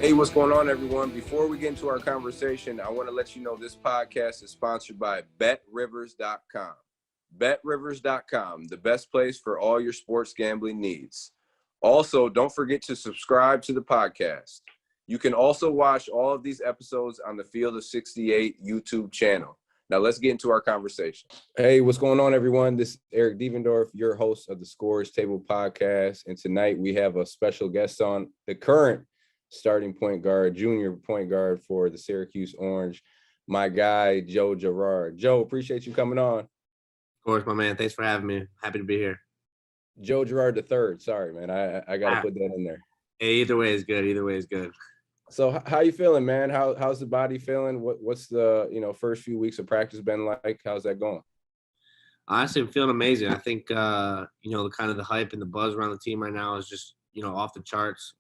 Hey, what's going on, everyone? Before we get into our conversation, I want to let you know this podcast is sponsored by BetRivers.com. BetRivers.com, the best place for all your sports gambling needs. Also, don't forget to subscribe to the podcast. You can also watch all of these episodes on the Field of 68 YouTube channel. Now, let's get into our conversation. Hey, what's going on, everyone? This is Eric Devendorf, your host of the SCORER'S Table podcast. And tonight we have a special guest on, the current starting point guard, junior point guard for the Syracuse Orange, my guy, Joe Girard. Joe, appreciate you coming on. Of course, my man. Thanks for having me. Happy to be here. Joe Girard III. Sorry, man. I got to put that in there. Hey, either way is good. Either way is good. So how you feeling, man? How's the body feeling? What's the, first few weeks of practice been like? How's that going? Honestly, I'm feeling amazing. I think, the kind of the hype and the buzz around the team right now is just, off the charts.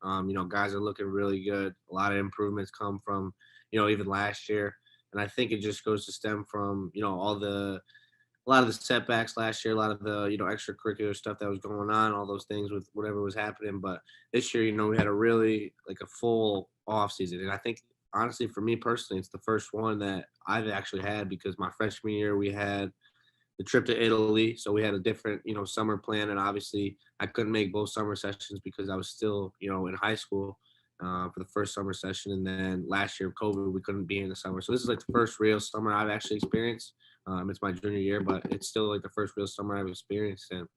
Guys are looking really good. A lot of improvements come from, even last year. And I think it just goes to stem from, a lot of the setbacks last year, a lot of the, extracurricular stuff that was going on, all those things with whatever was happening. But this year, we had a really a full off season. And I think, honestly, for me personally, it's the first one that I've actually had, because my freshman year we had the trip to Italy. So we had a different, summer plan. And obviously I couldn't make both summer sessions because I was still, in high school for the first summer session. And then last year of COVID, we couldn't be in the summer. So this is the first real summer I've actually experienced. It's my junior year, but it's still the first real summer I've experienced. And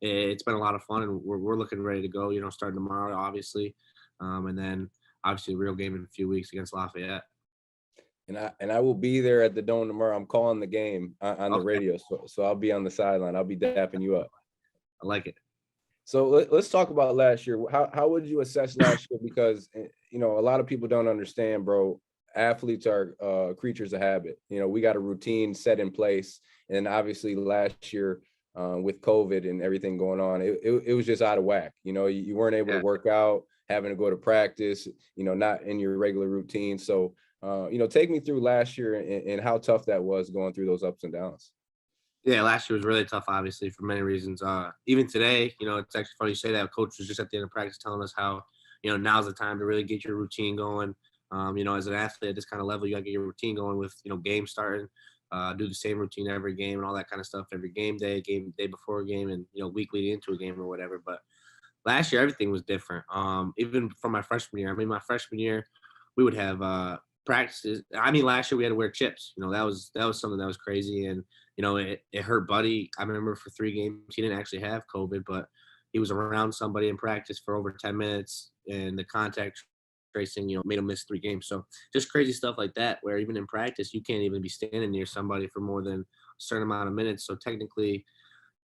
it's been a lot of fun, and we're looking ready to go, starting tomorrow, obviously. And then obviously a real game in a few weeks against Lafayette. And I will be there at the Dome tomorrow. I'm calling the game on the radio, so I'll be on the sideline. I'll be dapping you up. I like it. So let's talk about last year. How would you assess last year? Because a lot of people don't understand, bro. Athletes are creatures of habit. We got a routine set in place, and obviously last year with COVID and everything going on, it was just out of whack. You weren't able to work out, having to go to practice. Not in your regular routine. So. Take me through last year and how tough that was going through those ups and downs. Yeah, last year was really tough, obviously, for many reasons. Even today, it's actually funny you say that. Coach was just at the end of practice telling us how, now's the time to really get your routine going. As an athlete at this kind of level, you got to get your routine going with, game starting, do the same routine every game and all that kind of stuff, every game day before a game, and, week leading into a game or whatever. But last year, everything was different. Even from my freshman year. My freshman year, we would have practices. Last year we had to wear chips. That was something that was crazy, and it hurt Buddy. I remember for 3 games he didn't actually have COVID, but he was around somebody in practice for over 10 minutes, and the contact tracing made him miss 3 games. So just crazy stuff like that, where even in practice you can't even be standing near somebody for more than a certain amount of minutes. So technically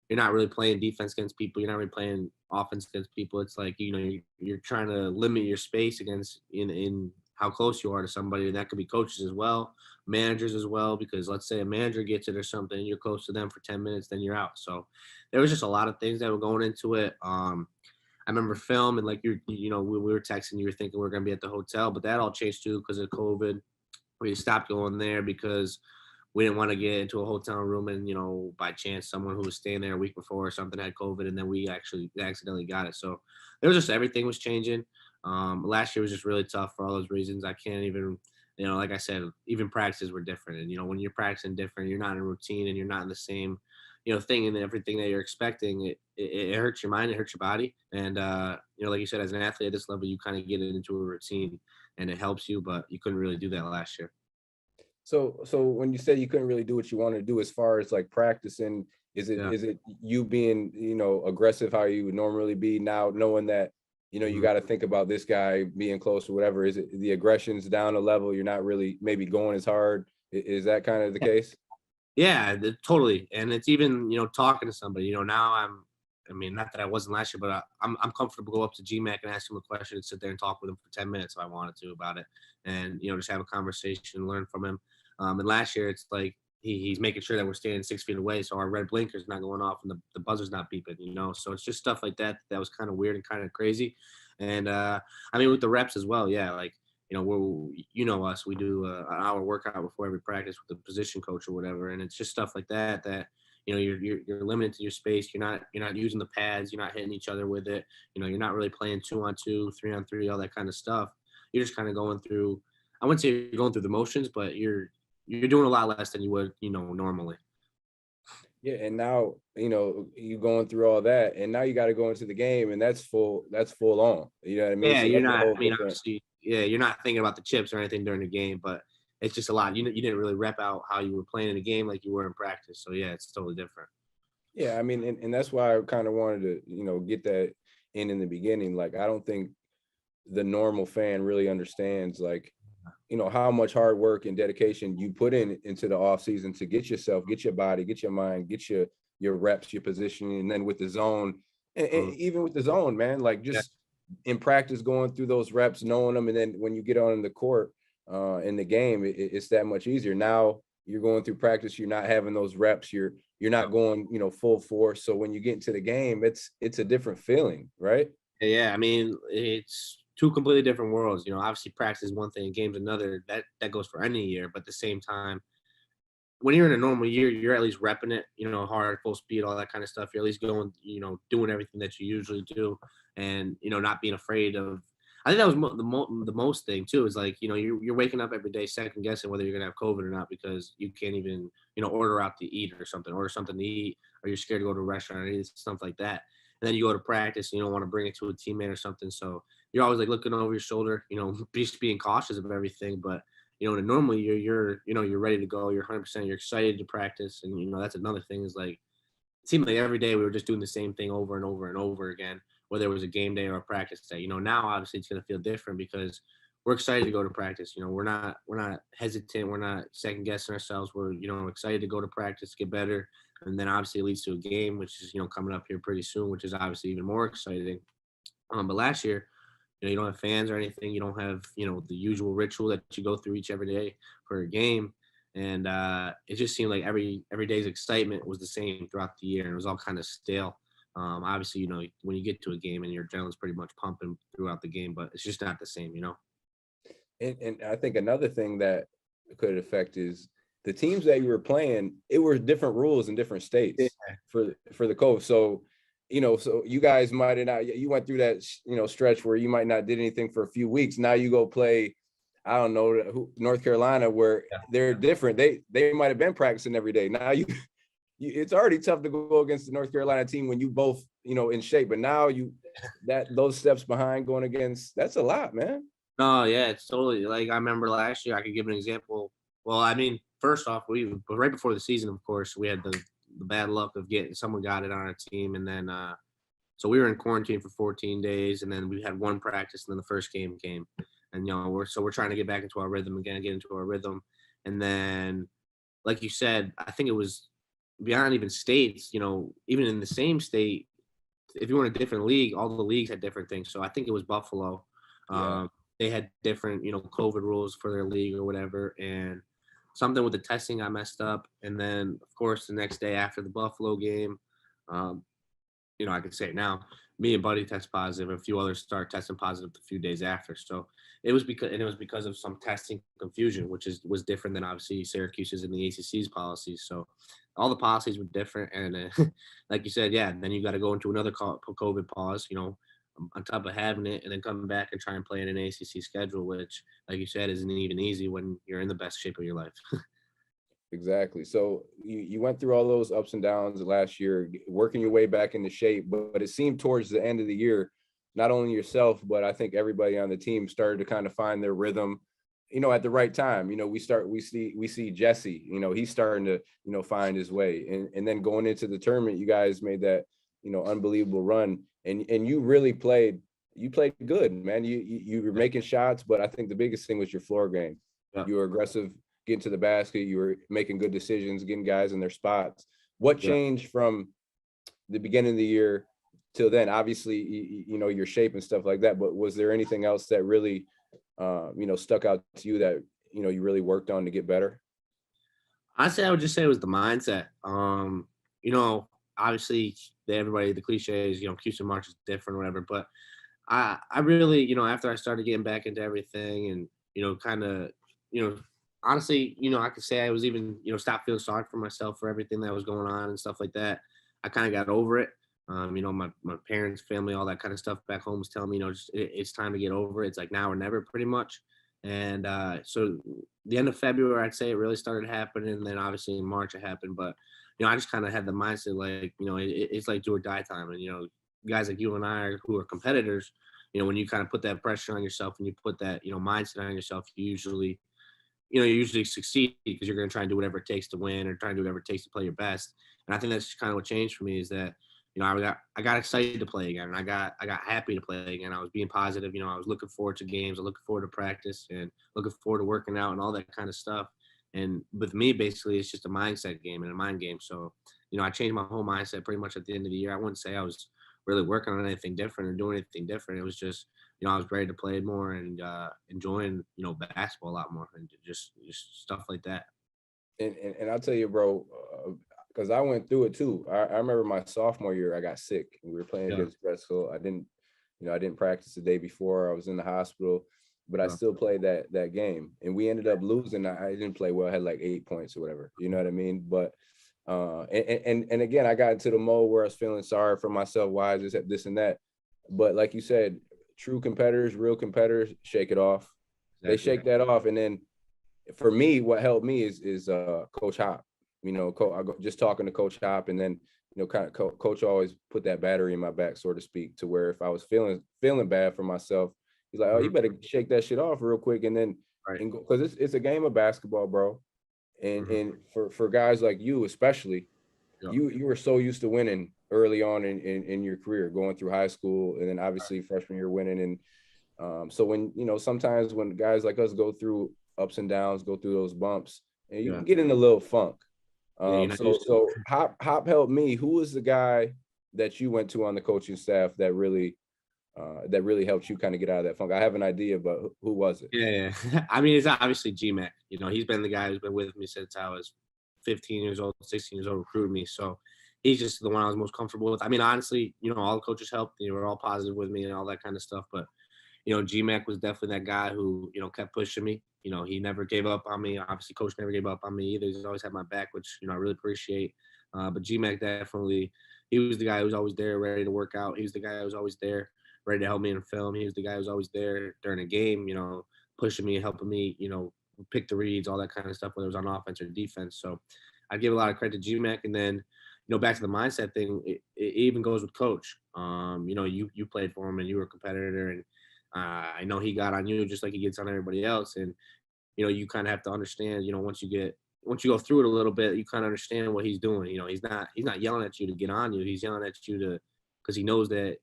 you're not really playing defense against people, you're not really playing offense against people. It's like you're trying to limit your space against in how close you are to somebody. And that could be coaches as well, managers as well, because let's say a manager gets it or something, and you're close to them for 10 minutes, then you're out. So there was just a lot of things that were going into it. I remember film, and we were texting, you were thinking we were going to be at the hotel, but that all changed too because of COVID. We stopped going there because we didn't want to get into a hotel room and, by chance, someone who was staying there a week before or something had COVID, and then we actually accidentally got it. So there was just, everything was changing. Last year was just really tough for all those reasons. I can't even, like I said, even practices were different. And, when you're practicing different, you're not in a routine and you're not in the same, thing and everything that you're expecting, it hurts your mind, it hurts your body. And, like you said, as an athlete at this level, you kind of get into a routine and it helps you, but you couldn't really do that last year. So when you say you couldn't really do what you wanted to do as far as practicing, is it you being, aggressive how you would normally be now, knowing that, you got to think about this guy being close or whatever? Is it the aggression's down a level? You're not really maybe going as hard. Is that kind of the case? Yeah, totally. And it's even, talking to somebody, now not that I wasn't last year, but I'm comfortable to go up to GMAC and ask him a question and sit there and talk with him for 10 minutes if I wanted to about it, and, just have a conversation, learn from him. And last year it's like he's making sure that we're standing 6 feet away, so our red blinker's not going off and the buzzer's not beeping, so it's just stuff like that was kind of weird and kind of crazy. And with the reps as well, us, we do an hour workout before every practice with the position coach or whatever, and it's just stuff like that you're limited to your space. You're not using the pads, you're not hitting each other with it, you're not really playing 2-on-2, 3-on-3, all that kind of stuff. you're just kind of going through. I wouldn't say you're going through the motions, but you're doing a lot less than you would, normally. Yeah, and now you going through all that, and now you got to go into the game, and that's full on. You know what I mean? Yeah, So you're that's a not. whole I mean, different. obviously, yeah, you're not thinking about the chips or anything during the game, but it's just a lot. You didn't really rep out how you were playing in the game like you were in practice. So yeah, it's totally different. Yeah, I mean, and that's why I kind of wanted to get that in the beginning. Like, I don't think the normal fan really understands, like, how much hard work and dedication you put into the off season to get yourself, get your body, get your mind, get your reps, your positioning, and then with the zone, and Mhm. even with the zone, man, like Yeah, just in practice, going through those reps, knowing them, and then when you get on the court, in the game, it's that much easier. Now you're going through practice, you're not having those reps, you're not going, full force. So when you get into the game, it's a different feeling, right? yeah. I mean, it's two completely different worlds. Obviously, practice is one thing, game's another. That goes for any year, but at the same time, when you're in a normal year, you're at least repping it, hard, full speed, all that kind of stuff. You're at least going, doing everything that you usually do, and not being afraid of. I think that was the most thing too. Is like you're waking up every day second guessing whether you're gonna have COVID or not because you can't even order out to eat or something, order something to eat, or you're scared to go to a restaurant or eat stuff like that. And then you go to practice, and you don't want to bring it to a teammate or something. So you're always like looking over your shoulder, just being cautious of everything, but in a normal year, you're ready to go. You're 100%. You're excited to practice, and that's another thing is like it seemed like every day we were just doing the same thing over and over and over again, whether it was a game day or a practice day. Now obviously it's gonna feel different because we're excited to go to practice. We're not hesitant. We're not second guessing ourselves. We're excited to go to practice, get better, and then obviously it leads to a game, which is coming up here pretty soon, which is obviously even more exciting. But last year, you don't have fans or anything. You don't have, the usual ritual that you go through each every day for a game. And it just seemed like every day's excitement was the same throughout the year, and it was all kind of stale. Obviously, when you get to a game and your adrenaline's pretty much pumping throughout the game, but it's just not the same. And I think another thing that could affect is the teams that you were playing. It were different rules in different Yeah. states for the COVID. So, so you guys might have not. You went through that stretch where you might not did anything for a few weeks. Now you go play, I don't know, North Carolina, where they're different. They might have been practicing every day. Now it's already tough to go against the North Carolina team when you both in shape. But now those steps behind going against, that's a lot, man. No, yeah, it's totally like I remember last year. I could give an example. Well, I mean, first off, but right before the season, of course, we had the bad luck of getting someone got it on our team, and then so we were in quarantine for 14 days, and then we had one practice, and then the first game came, and we're trying to get back into our rhythm again, get into our rhythm, and then like you said, I think it was beyond even states. Even in the same state, if you were in a different league, all the leagues had different things. So I think it was Buffalo. Yeah. They had different, COVID rules for their league or whatever, and something with the testing got messed up. And then, of course, the next day after the Buffalo game, um, I could say it now. Me and Buddy test positive. A few others start testing positive a few days after. So it was because of some testing confusion, which was different than obviously Syracuse's and the ACC's policies. So all the policies were different, and like you said, yeah. Then you got to go into another COVID pause. On top of having it, and then coming back and try and play in an ACC schedule, which, like you said, isn't even easy when you're in the best shape of your life. Exactly. So you went through all those ups and downs last year, working your way back into shape, but it seemed towards the end of the year, not only yourself, but I think everybody on the team started to kind of find their rhythm, at the right time. We see Jesse, he's starting to, find his way. And then going into the tournament, you guys made that, unbelievable run. And you played good, man. You were making shots, but I think the biggest thing was your floor game. Yeah. You were aggressive, getting to the basket, you were making good decisions, getting guys in their spots. What Yeah. changed from the beginning of the year till then? Obviously, your shape and stuff like that, but was there anything else that really, stuck out to you that, you really worked on to get better? Honestly, I would just say it was the mindset. You know, obviously, the cliche is, Houston March is different or whatever, but I really, after I started getting back into everything and, kind of, you know, honestly, I could say I was even, stopped feeling sorry for myself for everything that was going on and stuff like that. I kind of got over it. My parents, family, all that kind of stuff back home was telling me, just it's time to get over it. It's like now or never, pretty much. And so the end of February, I'd say it really started happening. And then obviously in March it happened. But I just kind of had the mindset like, it's like do or die time. And guys like you and I who are competitors, when you kind of put that pressure on yourself and you put that mindset on yourself, you usually succeed because you're going to try and do whatever it takes to win or try and do whatever it takes to play your best. And I think that's kind of what changed for me is that, I got excited to play again and I got happy to play again. I was being positive. I was looking forward to games. I looking forward to practice and looking forward to working out and all that kind of stuff. And with me, basically, it's just a mindset game and a mind game. So, I changed my whole mindset pretty much at the end of the year. I wouldn't say I was really working on anything different or doing anything different. It was just, I was ready to play more and enjoying, basketball a lot more and just stuff like that. And I'll tell you, bro, because I went through it too. I remember my sophomore year, I got sick and we were playing Yeah. against Drexel. I didn't practice the day before. I was in the hospital, but I Yeah. still played that game. And we ended up losing. I didn't play well. I had like 8 points or whatever. You know what I mean? But and again, I got into the mode where I was feeling sorry for myself. Why is this and that? But like you said, true competitors, real competitors, shake it off. They Exactly. shake that off, and then for me, what helped me is Coach Hop. Just talking to Coach Hop, and then kind of Coach always put that battery in my back, so to speak, to where if I was feeling bad for myself, he's like, "Oh, you Mhm. better shake that shit off real quick," and then Right. and because it's a game of basketball, bro. And Mhm. for guys like you, especially, Yeah. you were so used to winning early on in your career, going through high school, and then obviously freshman year winning. And so when sometimes when guys like us go through ups and downs, go through those bumps, and you Yeah. can get in a little funk. Yeah. You're not used to it. So Hop helped me. Who was the guy that you went to on the coaching staff that really helped you kind of get out of that funk? I have an idea, but who was it? Yeah, yeah. I mean, it's obviously GMAC. He's been the guy who's been with me since I was 15 years old, 16 years old, recruited me. So he's just the one I was most comfortable with. I mean, honestly, all the coaches helped. They were all positive with me and all that kind of stuff. But GMAC was definitely that guy who kept pushing me. He never gave up on me. Obviously, coach never gave up on me either. He's always had my back, which I really appreciate. But GMAC definitely, he was the guy who was always there, ready to work out. He was the guy who was always there, ready to help me in film. He was the guy who was always there during a game, pushing me, helping me, pick the reads, all that kind of stuff, whether it was on offense or defense. So I give a lot of credit to GMAC. And then, back to the mindset thing, it even goes with coach. You played for him and you were a competitor, and I know he got on you just like he gets on everybody else. And, you kind of have to understand, once you go through it a little bit, you kind of understand what he's doing. He's not yelling at you to get on you. He's yelling at you because he knows that,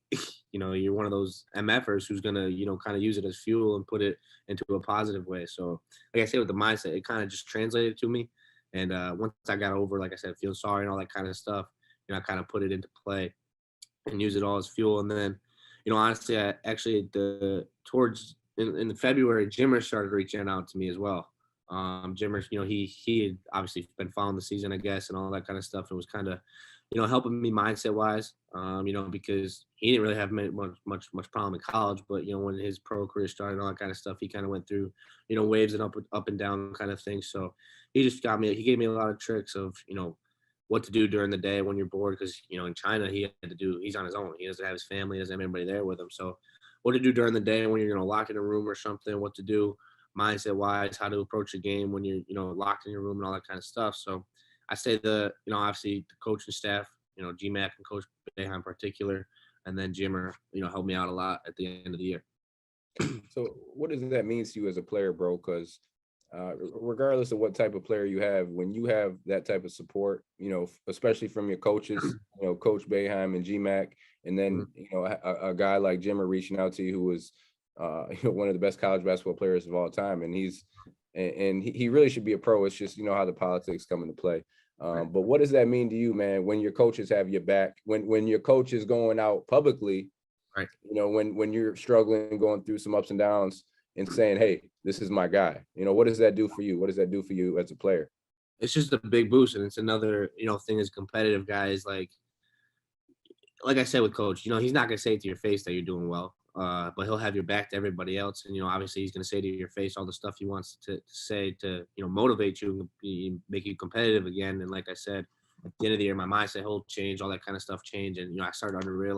you're one of those MFers who's going to, kind of use it as fuel and put it into a positive way. So like I said, with the mindset, it kind of just translated to me. And once I got over, like I said, feeling sorry and all that kind of stuff, I kind of put it into play and use it all as fuel. And then, honestly, I actually towards in the February, Jimmer started reaching out to me as well. Jimmer, he had obviously been following the season, I guess, and all that kind of stuff. It was kind of, helping me mindset wise, because he didn't really have much problem in college, but when his pro career started and all that kind of stuff, he kind of went through, waves and up and down kind of things. So he gave me a lot of tricks of, what to do during the day when you're bored, because in China he's on his own. He doesn't have his family, doesn't have anybody there with him. So what to do during the day when you're locked in a room or something, what to do mindset wise, how to approach a game when you're locked in your room and all that kind of stuff. So I say obviously the coaching staff, GMAC and Coach Beha in particular, and then Jimmer, helped me out a lot at the end of the year. So what does that mean to you as a player, bro? Because regardless of what type of player you have, when you have that type of support, especially from your coaches, Coach Boeheim and GMAC, and then a guy like Jimmer reaching out to you, who was one of the best college basketball players of all time, and he really should be a pro. It's just how the politics come into play. Right. But what does that mean to you, man, when your coaches have your back, when your coach is going out publicly, Right. when you're struggling, going through some ups and downs, and saying, "Hey, this is my guy." What does that do for you? What does that do for you as a player? It's just a big boost, and it's another thing as competitive guys, like I said with coach, he's not going to say to your face that you're doing well, but he'll have your back to everybody else. And, obviously he's going to say to your face all the stuff he wants to say to, motivate you and make you competitive again. And like I said, at the end of the year, my mindset whole changed, all that kind of stuff changed. And, I started to really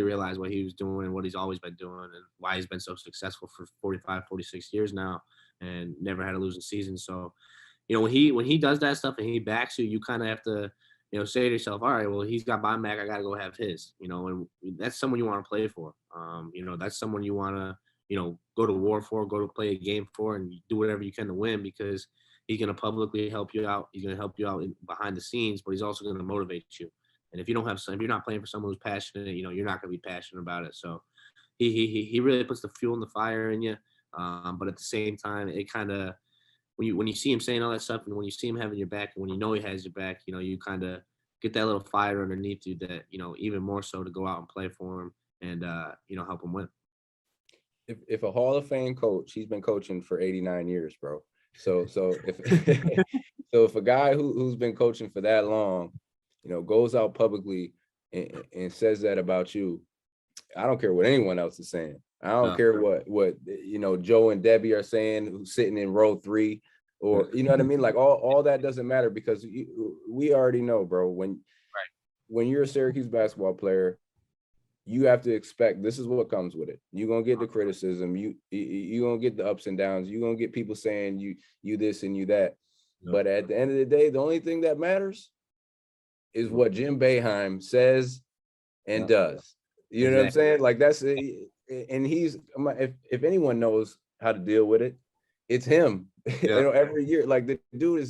realize what he was doing and what he's always been doing and why he's been so successful for 45, 46 years now and never had a losing season. So, when he does that stuff and he backs you, you kind of have to, say to yourself, all right, well, he's got my back. I got to go have his, and that's someone you want to play for. That's someone you want to, go to war for, go to play a game for, and do whatever you can to win because he's going to publicly help you out. He's going to help you out behind the scenes, but he's also going to motivate you. And if you're not playing for someone who's passionate, you're not going to be passionate about it. So he really puts the fuel and the fire in you. But at the same time, it kind of, when you see him saying all that stuff and when you see him having your back and when he has your back, you kind of get that little fire underneath you that, even more so to go out and play for him and, help him win. If a Hall of Fame coach, he's been coaching for 89 years, bro. So if if a guy who's been coaching for that long, goes out publicly and says that about you, I don't care what anyone else is saying. I don't care what Joe and Debbie are saying, who's sitting in row 3, or you know what I mean. Like all that doesn't matter because we already know, bro. When you're a Syracuse basketball player, you have to expect this is what comes with it. You're gonna get the criticism. You gonna get the ups and downs. You're gonna get people saying you this and you that. Yep. But at the end of the day, the only thing that matters is what Jim Boeheim says and does. You know what I'm saying? Like that's it. And he's, if anyone knows how to deal with it, it's him. Yeah. Every year, like the dude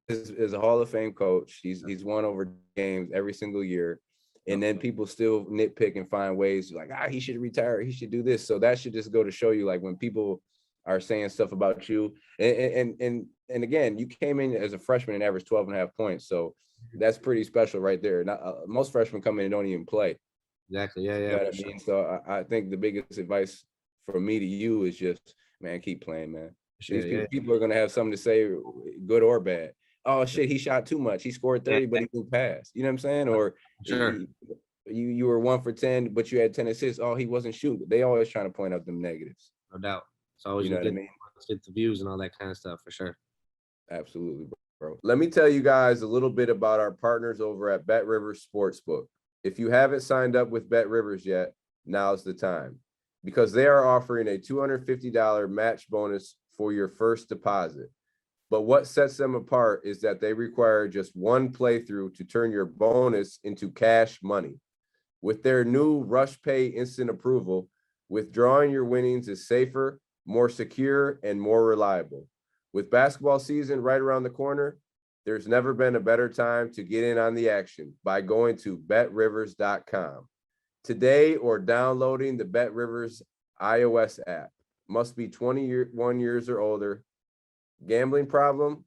is a Hall of Fame coach. He's won over games every single year. And then people still nitpick and find ways like, he should retire. He should do this. So that should just go to show you, like when people are saying stuff about you and again, you came in as a freshman and averaged 12.5 points. So that's pretty special right there. Not, most freshmen come in and don't even play. Exactly. Yeah. You know what I mean? So I think the biggest advice from me to you is just, man, keep playing, man. These people are going to have something to say, good or bad. Oh shit, he shot too much. He scored 30, but he didn't pass. You know what I'm saying? Or you were 1 for 10, but you had 10 assists. Oh, he wasn't shooting. They always trying to point out them negatives. No doubt. It's always what I mean? Get the views and all that kind of stuff for sure. Absolutely, bro. Let me tell you guys a little bit about our partners over at Bet Rivers Sportsbook. If you haven't signed up with Bet Rivers yet, now's the time because they are offering a $250 match bonus for your first deposit. But what sets them apart is that they require just one playthrough to turn your bonus into cash money. With their new Rush Pay instant approval, withdrawing your winnings is safer, more secure, and more reliable. With basketball season right around the corner, there's never been a better time to get in on the action by going to betrivers.com today or downloading the Bet Rivers iOS app. Must be 21 years or older. Gambling problem?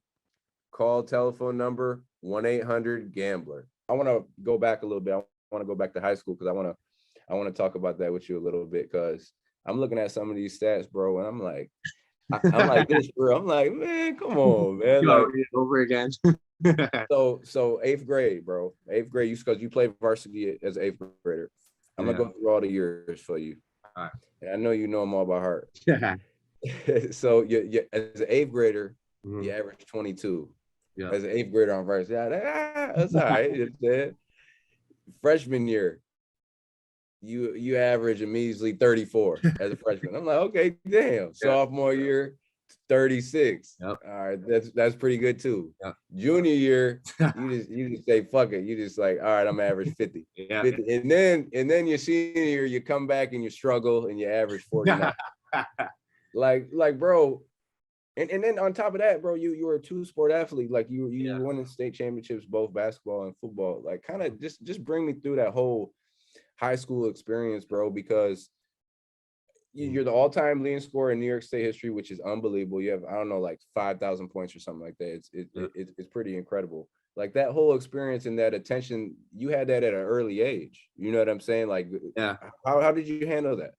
Call telephone number 1-800-GAMBLER. I want to go back a little bit. I want to go back to high school because I want to talk about that with you a little bit because I'm looking at some of these stats, bro, and I'm like this, bro. I'm like, man, come on, man. You like, read it over again. So 8th grade, bro. 8th grade, because you played varsity as an 8th grader. I'm gonna go through all the years for you. All right. And I know you know them all by heart. So you as an 8th grader, you average 22. Yeah. As an 8th grader on varsity, that's all right. Freshman year, you average a measly 34 as a freshman. I'm like, okay, damn. Sophomore year, 36. Yep. All right, that's pretty good too. Yep. Junior year, you just say fuck it. You just like, all right, I'm average 50. 50. And then your senior year, you come back and you struggle and you average 49. like bro. And then on top of that, bro, you were a 2-sport athlete. Like you were winning state championships, both basketball and football. Like kind of just bring me through that whole high school experience, bro, because you're the all-time leading scorer in New York State history, which is unbelievable. You have, I don't know, like 5,000 points or something like that. It's pretty incredible. Like that whole experience and that attention, you had that at an early age. You know what I'm saying? Like, how did you handle that?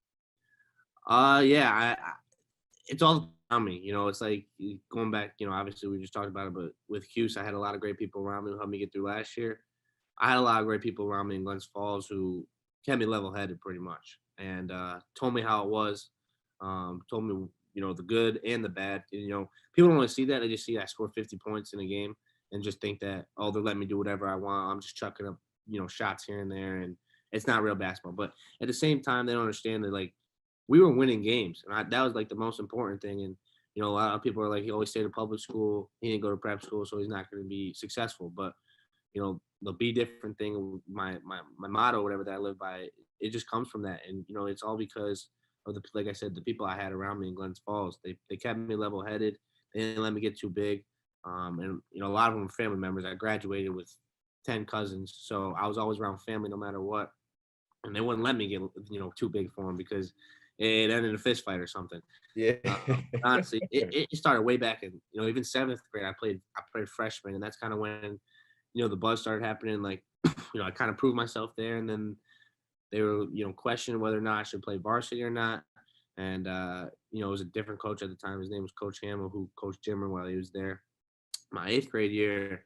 It's all around me. It's like going back, obviously we just talked about it, but with Cuse, I had a lot of great people around me who helped me get through last year. I had a lot of great people around me in Glens Falls who kept me level-headed pretty much and told me how it was, told me, the good and the bad. People don't want to see that. They just see I scored 50 points in a game. and just think that, oh, they're letting me do whatever I want. I'm just chucking up, shots here and there, and it's not real basketball. But at the same time, they don't understand that like we were winning games, and that was like the most important thing. And a lot of people are like, he always stayed in public school, he didn't go to prep school, so he's not going to be successful. But the be different thing, my motto, whatever that I live by, it just comes from that. And it's all because of like I said, the people I had around me in Glens Falls. They kept me level headed. They didn't let me get too big. And a lot of them were family members. I graduated with 10 cousins, so I was always around family no matter what. And they wouldn't let me get too big for them because it ended in a fist fight or something. Yeah. Honestly, it started way back in even 7th grade. I played freshman, and that's kind of when the buzz started happening. Like I kind of proved myself there, and then they were questioning whether or not I should play varsity or not. And it was a different coach at the time. His name was Coach Hamill, who coached Jimmer while he was there. My 8th grade year,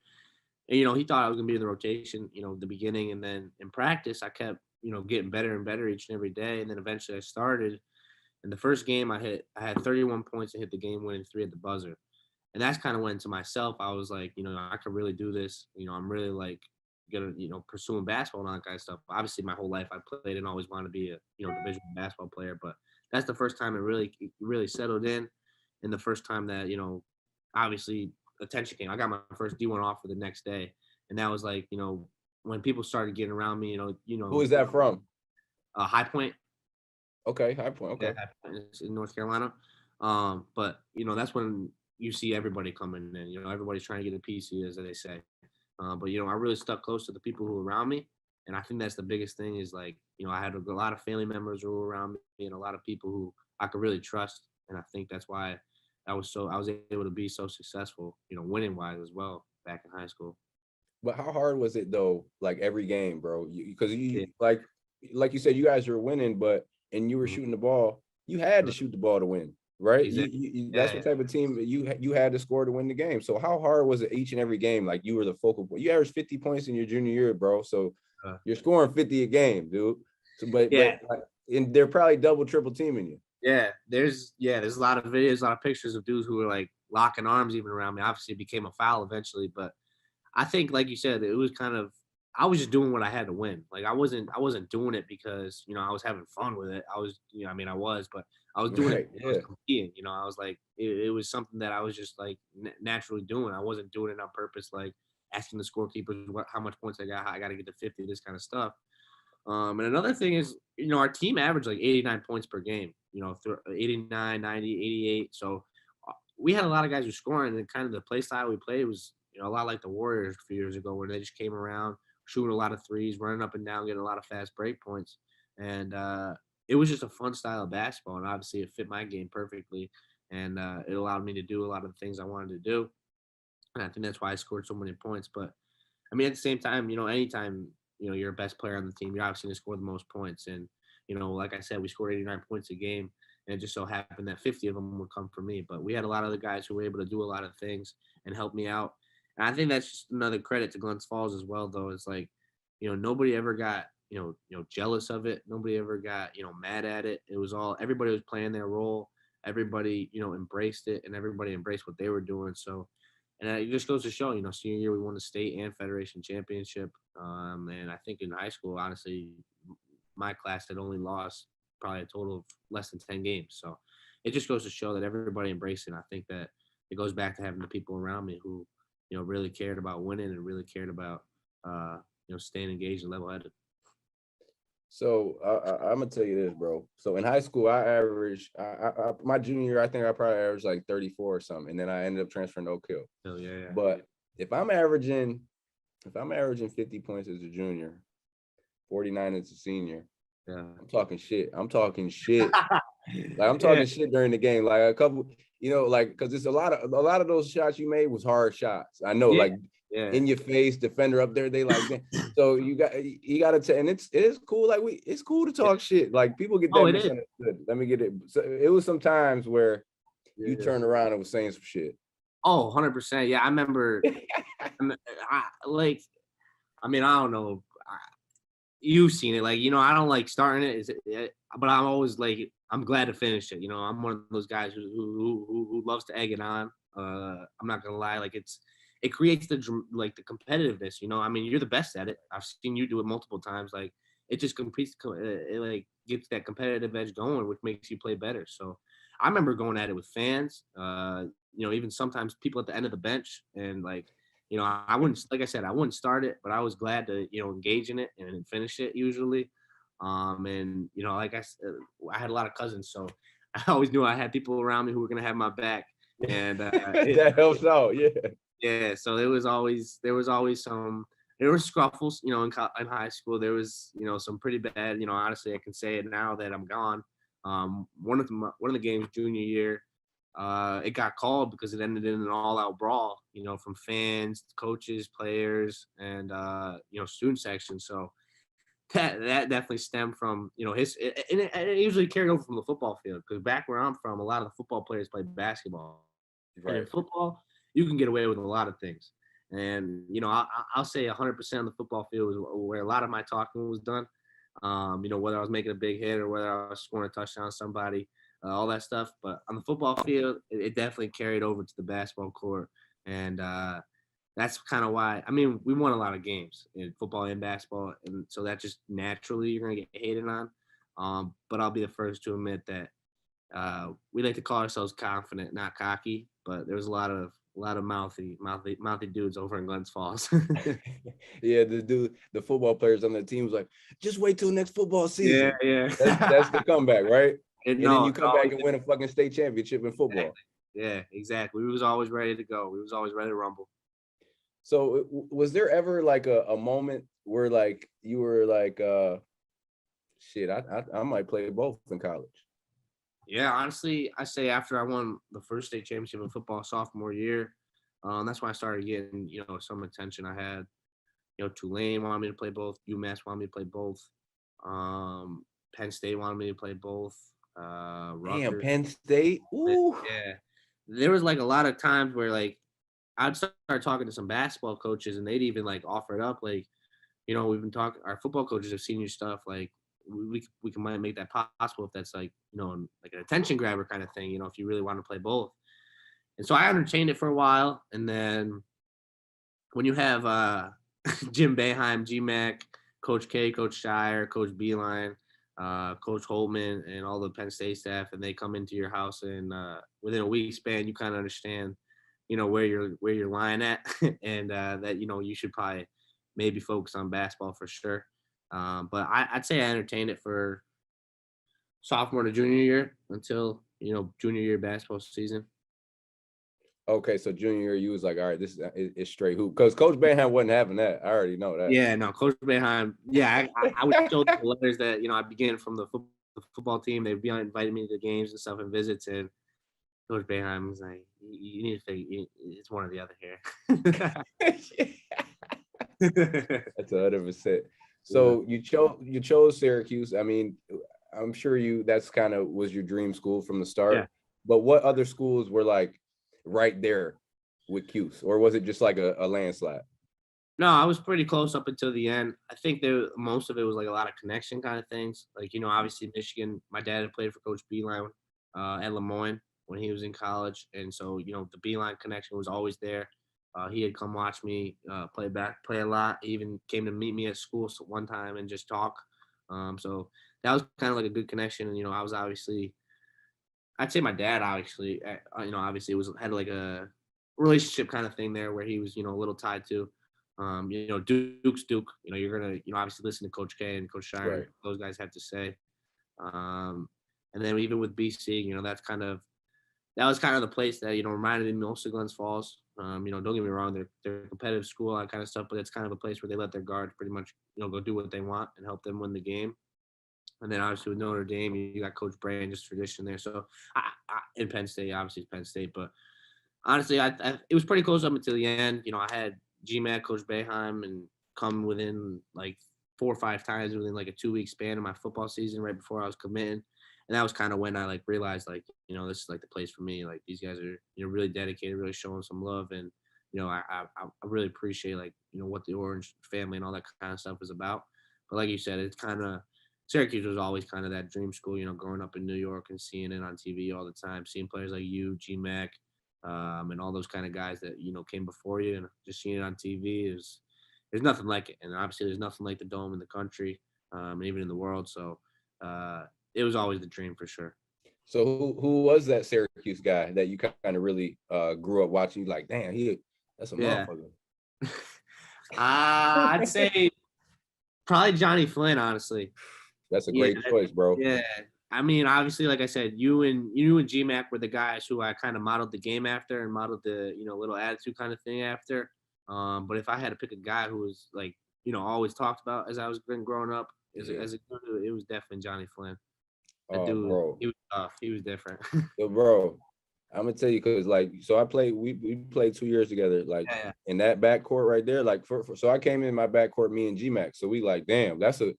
and, he thought I was gonna be in the rotation, the beginning, and then in practice, I kept getting better and better each and every day, and then eventually I started. In the first game, I had 31 points and hit the game-winning 3 at the buzzer, and that's kind of when to myself I was like, I can really do this. I'm really like gonna pursuing basketball and all that kind of stuff. Obviously, my whole life I played and always wanted to be a Division basketball player, but that's the first time it really settled in, and the first time that obviously attention came. I got my first D1 offer the next day, and that was like when people started getting around me. Who is that from? High Point. Okay, High Point. Okay. Yeah, High Point in North Carolina. But that's when you see everybody coming in. Everybody's trying to get a piece of you, as they say. But I really stuck close to the people who were around me, and I think that's the biggest thing. Is like I had a lot of family members who were around me, and a lot of people who I could really trust, and I think that's why I was able to be so successful, winning wise as well back in high school. But how hard was it though? Like every game, bro, because Yeah. like you said, you guys were winning, and you were Mhm. shooting the ball. You had to shoot the ball to win, right? Exactly. That's Yeah. what type of team you had to score to win the game. So how hard was it each and every game? Like you were the focal point. You averaged 50 points in your junior year, bro. So you're scoring 50 a game, dude. So, but Yeah. and they're probably double, triple teaming you. There's a lot of videos, a lot of pictures of dudes who were like locking arms even around me. Obviously, it became a foul eventually, but I think, like you said, it was kind of I was just doing what I had to win. Like I wasn't doing it because I was having fun with it. I was I mean I was, but I was doing Right. it because I Yeah. was competing. I was like it was something that I was just like naturally doing. I wasn't doing it on purpose, like asking the scorekeepers how much points I got. I got to get to 50, this kind of stuff. And another thing is, our team averaged like 89 points per game, 89, 90, 88. So we had a lot of guys who scoring, and kind of the play style we played was, a lot like the Warriors a few years ago, where they just came around, shooting a lot of threes, running up and down, getting a lot of fast break points. And it was just a fun style of basketball. And obviously it fit my game perfectly. And it allowed me to do a lot of the things I wanted to do. And I think that's why I scored so many points. But I mean, at the same time, anytime, you're a best player on the team, you're obviously going to score the most points. And, like I said, we scored 89 points a game. And it just so happened that 50 of them would come from me. But we had a lot of other guys who were able to do a lot of things and help me out. And I think that's just another credit to Glens Falls as well, though. It's like, nobody ever got, jealous of it. Nobody ever got, mad at it. It was all, everybody was playing their role. Everybody, embraced it, and everybody embraced what they were doing. So, and it just goes to show, senior year we won the state and federation championship. And I think in high school, honestly, my class had only lost probably a total of less than 10 games. So it just goes to show that everybody embraced it. And I think that it goes back to having the people around me who, really cared about winning and really cared about, staying engaged and level-headed. So I'm gonna tell you this, bro. So in high school, I averaged my junior year, I think I probably averaged like 34 or something, and then I ended up transferring to Oak Hill. Oh, yeah. But if I'm averaging 50 points as a junior, 49 as a senior, Yeah. I'm talking shit. I'm talking shit. Like I'm talking shit during the game. Like a couple, like because it's a lot of those shots you made was hard shots. I know, like in your face, defender up there, they like that. So you got to and it is cool. Like it's cool to talk shit. Like people get that misunderstood. Let me get it. So it was some times where you turned around and was saying some shit. Oh, 100%. Yeah, I remember. I don't know. You've seen it. Like, I don't like starting it, but I'm always like, I'm glad to finish it. I'm one of those guys who loves to egg it on. I'm not gonna lie. Like it's it creates the competitiveness. I mean, you're the best at it. I've seen you do it multiple times. Like it just competes. It like gets that competitive edge going, which makes you play better. So I remember going at it with fans. Even sometimes people at the end of the bench, and like, I wouldn't, like I said, I wouldn't start it, but I was glad to, engage in it and finish it usually. And like I had a lot of cousins, so I always knew I had people around me who were gonna have my back, and that helps out. Yeah. yeah. So there was always there were scuffles, in high school. There was, some pretty bad. Honestly, I can say it now that I'm gone. One of the games junior year, it got called because it ended in an all-out brawl. From fans, coaches, players, and student section. So that definitely stemmed from and it usually carried over from the football field, because back where I'm from, a lot of the football players play basketball, and in Right. football you can get away with a lot of things. And I'll say 100% of the football field was where a lot of my talking was done. Whether I was making a big hit or whether I was scoring a touchdown on somebody, all that stuff. But on the football field, it definitely carried over to the basketball court, and that's kind of why. I mean, we won a lot of games in football and basketball, and so that just naturally you're gonna get hated on. But I'll be the first to admit that we like to call ourselves confident, not cocky. But there was a lot of mouthy dudes over in Glens Falls. Yeah, the football players on the team was like, just wait till next football Yeah, season. That's yeah. the comeback, right? And then No, you it's come back always and win a fucking state championship in football. exactly. Yeah, exactly. We was always ready to go. We was always ready to rumble. So was there ever like a moment where like you were like, shit, I might play both in college? Yeah, honestly, I say after I won the first state championship in football sophomore year, that's when I started getting, some attention. I had, Tulane wanted me to play both, UMass wanted me to play both, Penn State wanted me to play both, Damn, Rutgers. Penn State. Ooh. Yeah, there was like a lot of times where like I'd start talking to some basketball coaches, and they'd even like offer it up, like, we've been talking. Our football coaches have seen your stuff. Like, we can might make that possible if that's like, like an attention grabber kind of thing. If you really want to play both. And so I entertained it for a while, and then when you have Jim Boeheim, GMAC, Coach K, Coach Shire, Coach Beeline, Coach Holtman, and all the Penn State staff, and they come into your house, and within a week span, you kind of understand, where you're lying at, and that you should probably maybe focus on basketball for sure. But I'd say I entertained it for sophomore to junior year until junior year basketball season. Okay, so junior year, you was like, all right, this is it's straight hoop, because Coach Boeheim wasn't having that. I already know that. Yeah, no, Coach Behind. Yeah, I would show the letters that I began from the football team. They'd be inviting me to the games and stuff and visits, and Coach Behind was like, "You need to figure. It's one or the other here." That's 100%. So you chose Syracuse. I mean, I'm sure that's kind of was your dream school from the start. Yeah. But what other schools were like right there with Cuse, or was it just like a landslide? No, I was pretty close up until the end. I think most of it was like a lot of connection kind of things. Like, obviously Michigan, my dad had played for Coach Beeline at Lemoyne when he was in college. And so, the Beeline connection was always there. He had come watch me play a lot. He even came to meet me at school one time and just talk. So that was kind of like a good connection. And, I was obviously, I'd say my dad obviously, obviously had like a relationship kind of thing there where he was, a little tied to. Duke's Duke. You're gonna, obviously listen to Coach K and Coach Shire. Right. Those guys have to say. And then even with BC, that was kind of the place that reminded me most of Glens Falls. Don't get me wrong, they're a competitive school, all that kind of stuff, but it's kind of a place where they let their guards pretty much, go do what they want and help them win the game. And then obviously with Notre Dame, you got Coach Bray and just tradition there. So in Penn State, obviously it's Penn State, but honestly, it was pretty close up until the end. I had GMAC, Coach Boeheim, and come within like 4 or 5 times within like a 2-week span of my football season right before I was committing. And that was kind of when I like realized like, this is like the place for me. Like these guys are, really dedicated, really showing some love. And, I really appreciate like, what the Orange family and all that kind of stuff is about. But like you said, it's kind of, Syracuse was always kind of that dream school, growing up in New York and seeing it on TV all the time, seeing players like you, GMAC, and all those kind of guys that, came before you, and just seeing it on TV there's nothing like it. And obviously there's nothing like the Dome in the country, and even in the world. So it was always the dream for sure. So who was that Syracuse guy that you kind of really grew up watching? You like, damn, that's a motherfucker. I'd say probably Johnny Flynn, honestly. That's a great choice, bro. Yeah. I mean, obviously, like I said, you and GMAC were the guys who I kind of modeled the game after and modeled the, little attitude kind of thing after. But if I had to pick a guy who was like, always talked about as I was growing up, as a kid, it was definitely Johnny Flynn. That dude, bro. He was tough. He was different. Yo, bro, I'm gonna tell you, because so we played 2 years together, in that backcourt right there. So I came in my backcourt, me and GMAC. So we like, damn, that's a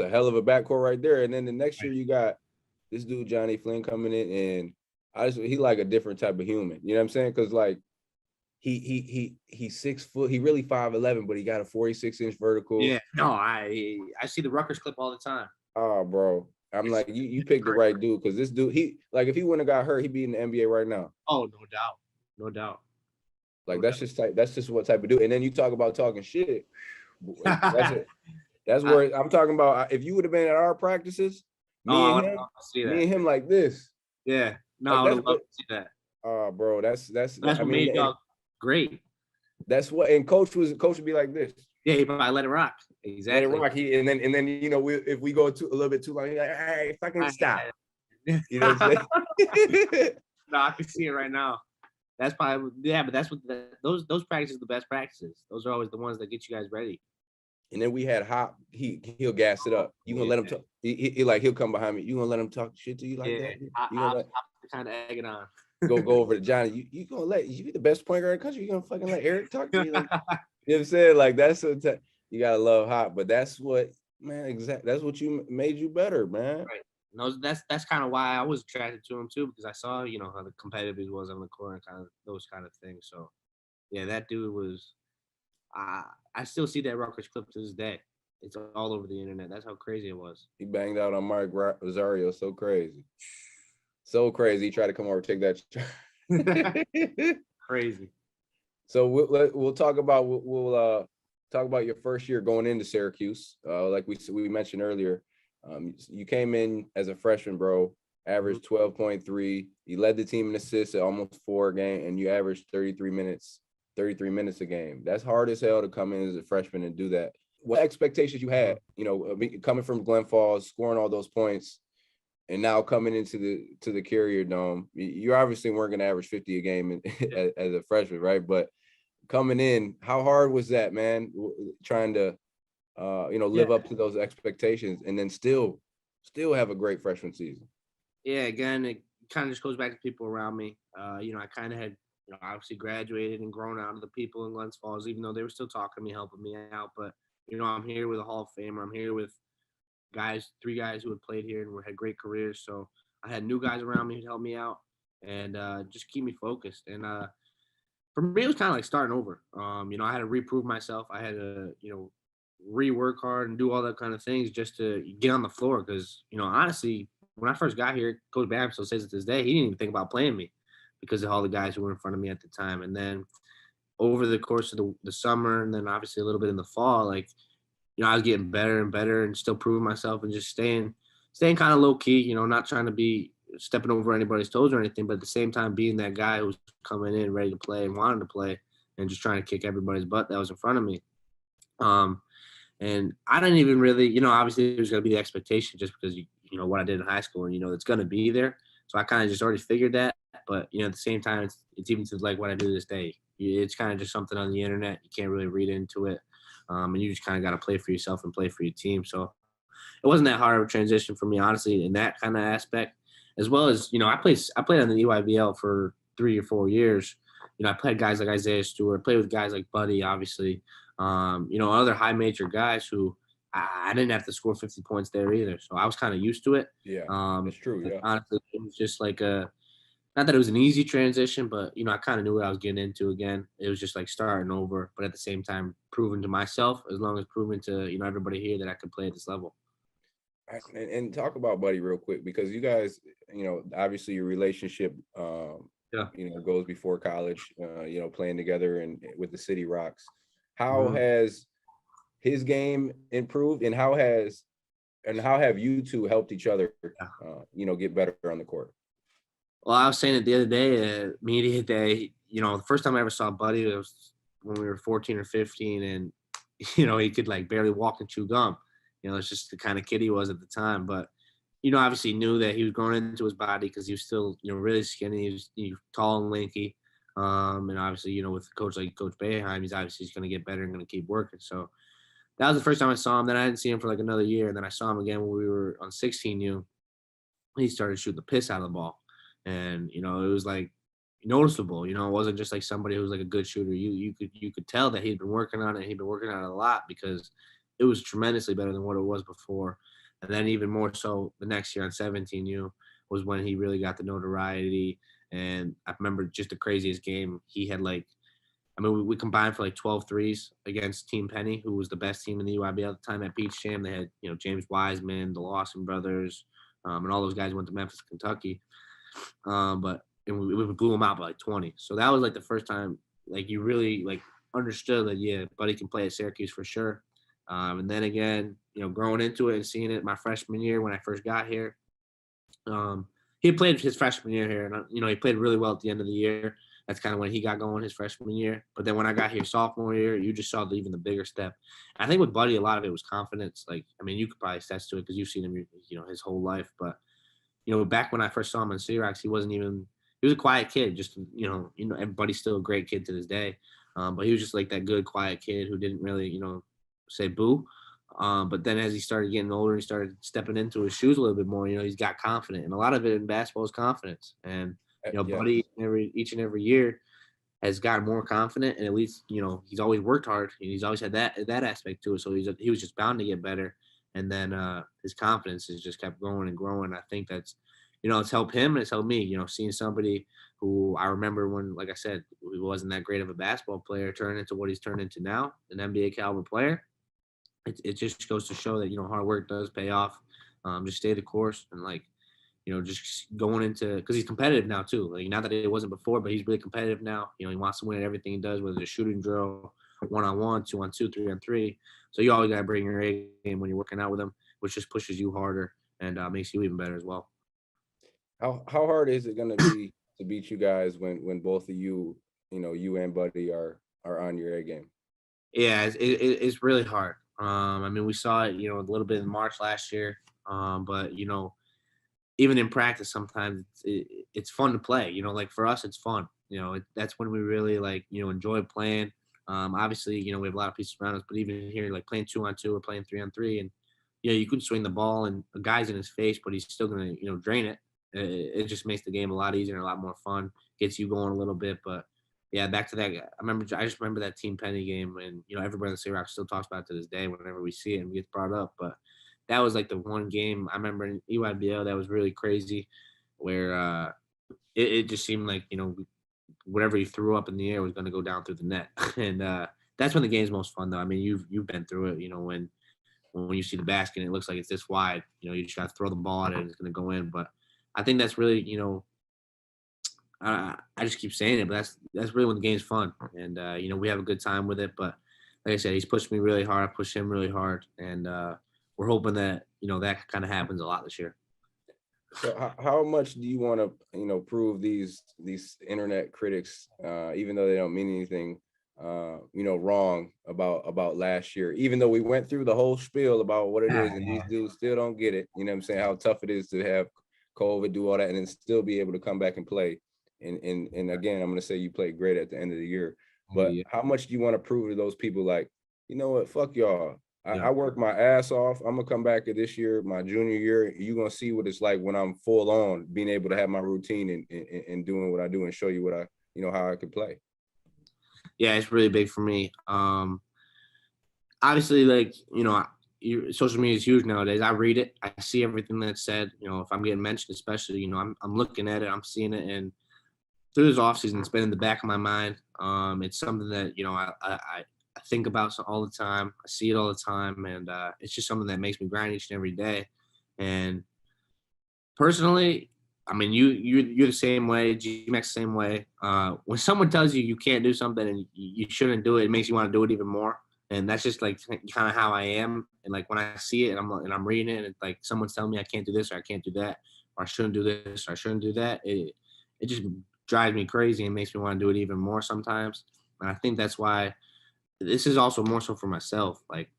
hell of a backcourt right there. And then the next year you got this dude Johnny Flynn coming in, and he like a different type of human. You know what I'm saying? Because like he's 6 foot, he really 5'11", but he got a 46-inch vertical. Yeah, no, I see the Rutgers clip all the time. Oh, bro. I'm like, you picked the right dude, because this dude, if he wouldn't have got hurt, he'd be in the NBA right now. Oh, no doubt. Like, that's just what type of dude. And then you talk about talking shit. That's where I'm talking about. If you would have been at our practices, me and him like this. Yeah, no, I would have loved to see that. Oh, bro, that's what made y'all great. That's what, and coach would be like this. Yeah, he probably let it rock. Exactly. Let it rock. And then if we go a little bit too long, he's like, hey, fucking stop. You know what I'm saying? No, I can see it right now. That's probably, but that's what those practices are the best practices. Those are always the ones that get you guys ready. And then we had Hop. He'll gas it up. You gonna let him talk? He'll come behind me. You gonna let him talk shit to you like that? I'm kind of egging on. Go over to Johnny. You gonna let you the best point guard in the country? You gonna fucking let Eric talk to you? Like, you know what I'm saying? Like, that's what you gotta love Hop. But that's what, man. Exactly. That's what made you better, man. Right. No, that's kind of why I was attracted to him too, because I saw how the competitive he was on the court and kind of those kind of things. So yeah, that dude was. I still see that Rutgers clip to this day. It's all over the internet. That's how crazy it was. He banged out on Mark Rosario. So crazy. So crazy. He tried to come over and take that. Crazy. So we'll talk about talk about your first year going into Syracuse. Like we mentioned earlier, you came in as a freshman, bro. Averaged 12.3. You led the team in assists at almost 4 a game, and you averaged 33 minutes a game. That's hard as hell to come in as a freshman and do that. What expectations you had, coming from Glen Falls, scoring all those points, and now coming into the Carrier Dome? You obviously weren't going to average 50 a game as a freshman, right? But coming in, how hard was that, man? Trying to, live up to those expectations and then still have a great freshman season. Yeah, again, it kind of just goes back to people around me. I kind of had, obviously graduated and grown out of the people in Glens Falls, even though they were still talking to me, helping me out. But, I'm here with a Hall of Famer. I'm here with 3 guys who had played here and had great careers. So I had new guys around me who helped me out and just keep me focused. And for me, it was kind of like starting over. I had to reprove myself. I had to, rework hard and do all that kind of things just to get on the floor. Because, honestly, when I first got here, Coach Bam still says it to this day, he didn't even think about playing me because of all the guys who were in front of me at the time. And then over the course of the summer, and then obviously a little bit in the fall, I was getting better and better and still proving myself and just staying kind of low key, not trying to be stepping over anybody's toes or anything, but at the same time being that guy who's coming in ready to play and wanting to play and just trying to kick everybody's butt that was in front of me. And I didn't even really, obviously there's going to be the expectation just because, what I did in high school and, it's going to be there. So I kind of just already figured that. But, at the same time, it's even to like what I do this day. It's kind of just something on the internet. You can't really read into it. And you just kind of got to play for yourself and play for your team. So it wasn't that hard of a transition for me, honestly, in that kind of aspect, as well as, I played on the EYBL for 3 or 4 years. I played guys like Isaiah Stewart, played with guys like Buddy, obviously, other high major guys who I didn't have to score 50 points there either. So I was kind of used to it. Yeah, that's true. Yeah. Honestly, it was just like not that it was an easy transition, but, I kind of knew what I was getting into again. It was just like starting over, but at the same time, proving to myself, as long as proving to, everybody here that I could play at this level. And talk about Buddy real quick, because you guys, obviously your relationship Yeah. goes before college, playing together and with the City Rocks. How Mhm. has his game improved, and how have you two helped each other, Yeah. get better on the court? Well, I was saying it the other day, media day, the first time I ever saw Buddy was when we were 14 or 15, and, he could like barely walk and chew gum. It's just the kind of kid he was at the time. But, obviously knew that he was growing into his body because he was still, really skinny. He was tall and lanky. And obviously, with a coach like Coach Boeheim, he's going to get better and going to keep working. So that was the first time I saw him. Then I didn't see him for like another year. And then I saw him again when we were on 16U. He started shooting the piss out of the ball. And, it was like noticeable, it wasn't just like somebody who was like a good shooter. You could tell that he'd been working on it. He'd been working on it a lot because it was tremendously better than what it was before. And then even more so the next year on 17U was when he really got the notoriety. And I remember just the craziest game. He had like, we combined for like 12 threes against Team Penny, who was the best team in the UIB at the time at Peach Jam. They had, James Wiseman, the Lawson brothers, and all those guys went to Memphis, Kentucky. But we blew them out by like 20. So that was like the first time like you really like understood that, yeah, Buddy can play at Syracuse for sure. And then again, growing into it and seeing it my freshman year when I first got here. He played his freshman year here, and he played really well at the end of the year. That's kind of when he got going his freshman year. But then when I got here sophomore year, you just saw even the bigger step. And I think with Buddy, a lot of it was confidence. Like, you could probably attest to it because you've seen him, his whole life. But back when I first saw him in Syracuse, he was a quiet kid. Just everybody's still a great kid to this day. But he was just like that good, quiet kid who didn't really, say boo. But then as he started getting older, he started stepping into his shoes a little bit more. He's got confident, and a lot of it in basketball is confidence. And Yes. Buddy each and every year has gotten more confident, and at least he's always worked hard. And he's always had that aspect to it. So he was just bound to get better. And then his confidence has just kept growing and growing. I think that's it's helped him and it's helped me. Seeing somebody who I remember when, like I said, he wasn't that great of a basketball player turn into what he's turned into now, an NBA caliber player. It just goes to show that hard work does pay off. Just stay the course and just going into, because he's competitive now too. Like, not that it wasn't before, but he's really competitive now. He wants to win at everything he does, whether it's shooting drill, 1-on-1, 2-on-2, 3-on-3. So you always got to bring your A game when you're working out with him, which just pushes you harder and makes you even better as well. How hard is it going to be to beat you guys when both of you, you and Buddy are on your A game? Yeah, it's really hard. We saw it, a little bit in March last year. But even in practice, sometimes it's fun to play. Like for us, it's fun. That's when we really enjoy playing. Obviously, we have a lot of pieces around us, but even here, like playing 2-on-2 or playing 3-on-3, and you can swing the ball and a guy's in his face, but he's still gonna drain it. It just makes the game a lot easier and a lot more fun. Gets you going a little bit, but yeah, back to that. I just remember that Team Penny game, and everybody in the Syracuse still talks about it to this day whenever we see it and we get brought up. But that was like the one game I remember in EYBL that was really crazy, where it just seemed like whatever you threw up in the air was going to go down through the net, and that's when the game's most fun, though. You've been through it. When you see the basket and it looks like it's this wide, you just got to throw the ball at it and it's going to go in. But I think that's really I just keep saying it, but that's really when the game's fun, and we have a good time with it. But like I said, he's pushed me really hard. I pushed him really hard, and we're hoping that that kind of happens a lot this year. So how much do you want to prove these internet critics, even though they don't mean anything, wrong about last year? Even though we went through the whole spiel about what it is, and these dudes still don't get it. You know what I'm saying? How tough it is to have COVID, do all that, and then still be able to come back and play. And again, I'm going to say you played great at the end of the year. But how much do you want to prove to those people, like, you know what, fuck y'all. I work my ass off. I'm going to come back this year, my junior year. You're going to see what it's like when I'm full on, being able to have my routine and doing what I do and show you what I, how I could play. Yeah, it's really big for me. Obviously, social media is huge nowadays. I read it. I see everything that's said. If I'm getting mentioned, especially, I'm looking at it. I'm seeing it. And through this offseason, it's been in the back of my mind. It's something that, I think about all the time. I see it all the time. And it's just something that makes me grind each and every day. And personally, I mean, you're the same way. GMAX the same way. When someone tells you you can't do something and you shouldn't do it, it makes you want to do it even more. And that's just like kind of how I am. And like when I see it and I'm reading it, and it's like someone's telling me I can't do this or I can't do that or I shouldn't do this or I shouldn't do that. It just drives me crazy and makes me want to do it even more sometimes. And I think that's why this is also more so for myself. Like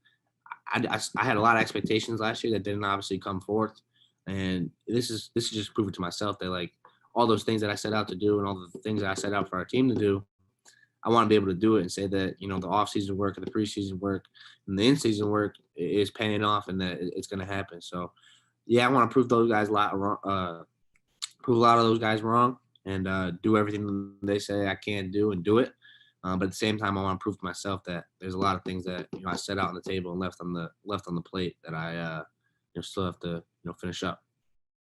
I had a lot of expectations last year that didn't obviously come forth, and this is just proving to myself that like all those things that I set out to do and all the things that I set out for our team to do, I want to be able to do it and say that the off season work and the preseason work and the in season work is paying off and that it's going to happen. So yeah, I want to prove those guys a lot wrong, prove a lot of those guys wrong, and do everything they say I can do and do it. But at the same time, I want to prove to myself that there's a lot of things that I set out on the table and left on the plate that I still have to finish up.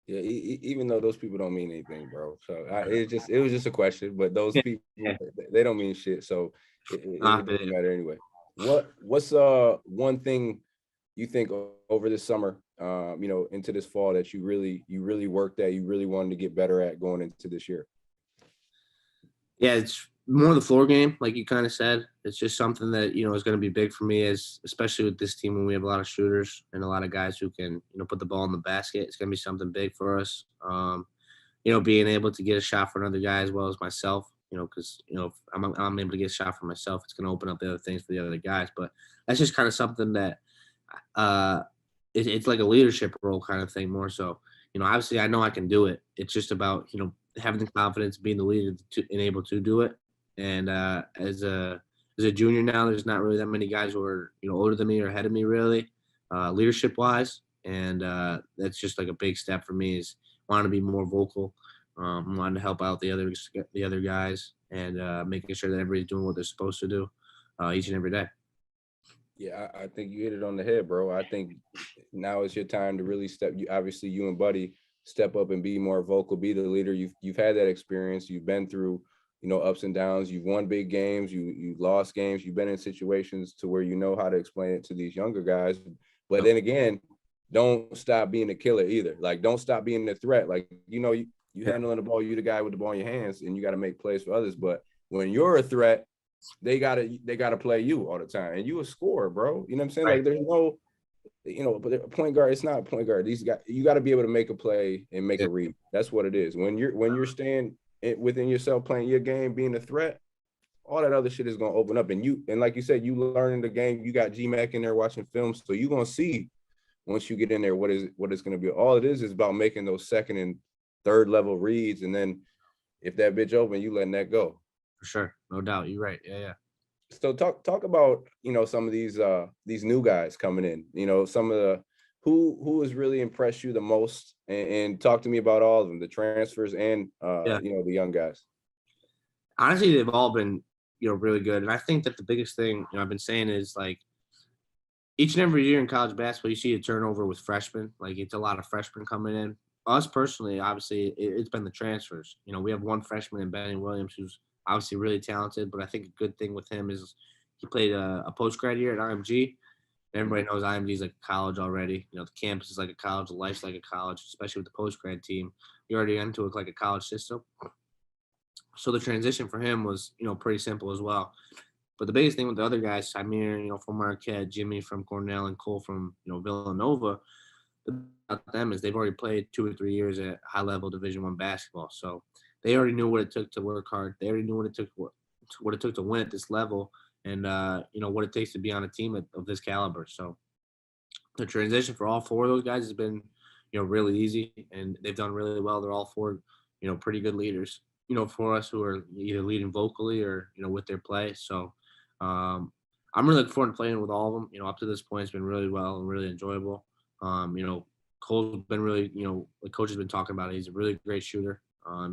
Yeah, even though those people don't mean anything, bro. So it was just a question, but those people Yeah. they don't mean shit. So it doesn't matter anyway. What's one thing you think over this summer, into this fall that you really worked at, you really wanted to get better at going into this year? Yeah, it's more the floor game, like you kind of said. It's just something that is going to be big for me, as especially with this team when we have a lot of shooters and a lot of guys who can put the ball in the basket. It's going to be something big for us. Being able to get a shot for another guy as well as myself. Because if I'm able to get a shot for myself, it's going to open up the other things for the other guys. But that's just kind of something that it's like a leadership role kind of thing more so. Obviously I know I can do it. It's just about having the confidence, being the leader and able to do it. And as a junior now, there's not really that many guys who are older than me or ahead of me really, leadership wise. And that's just like a big step for me is wanting to be more vocal, wanting to help out the other guys, and making sure that everybody's doing what they're supposed to do each and every day. Yeah, I think you hit it on the head, bro. I think now is your time to really obviously you and Buddy step up and be more vocal, be the leader. You've had that experience. You've been through, ups and downs. You've won big games. You've lost games. You've been in situations to where you know how to explain it to these younger guys. But then again, don't stop being a killer either. Like, don't stop being a threat. Like, you handling the ball, you the guy with the ball in your hands, and you got to make plays for others. But when you're a threat, they gotta play you all the time, and you a scorer, bro. You know what I'm saying? Right. Like, there's no, but a point guard, it's not a point guard. These guys, you got to be able to make a play and make a read. That's what it is. When you're staying within yourself, playing your game, being a threat, all that other shit is gonna open up. And like you said, you learning the game. You got GMAC in there watching films, so you're gonna see once you get in there what it's gonna be. All it is about making those second and third level reads, and then if that bitch open, you letting that go. For sure, no doubt. You're right. Yeah. So talk about some of these new guys coming in. Some of the who has really impressed you the most, and talk to me about all of them, the transfers and Yeah. the young guys. Honestly, they've all been really good, and I think that the biggest thing I've been saying is like each and every year in college basketball, you see a turnover with freshmen. Like it's a lot of freshmen coming in. Us personally, obviously, it's been the transfers. We have one freshman in Benny Williams who's obviously really talented, but I think a good thing with him is he played a post grad year at IMG. Everybody knows IMG is like a college already. The campus is like a college, life's like a college, especially with the post grad team. You're already into it like a college system. So the transition for him was, pretty simple as well. But the biggest thing with the other guys, Samir, from Marquette, Jimmy from Cornell, and Cole from, Villanova, about them is they've already played 2 or 3 years at high level Division I basketball. So they already knew what it took to work hard. They already knew what it took to win at this level, and what it takes to be on a team of this caliber. So the transition for all four of those guys has been, really easy, and they've done really well. They're all four, pretty good leaders, for us who are either leading vocally or, with their play. So I'm really looking forward to playing with all of them. Up to this point, it's been really well and really enjoyable. Cole's been really, the coach has been talking about it. He's a really great shooter.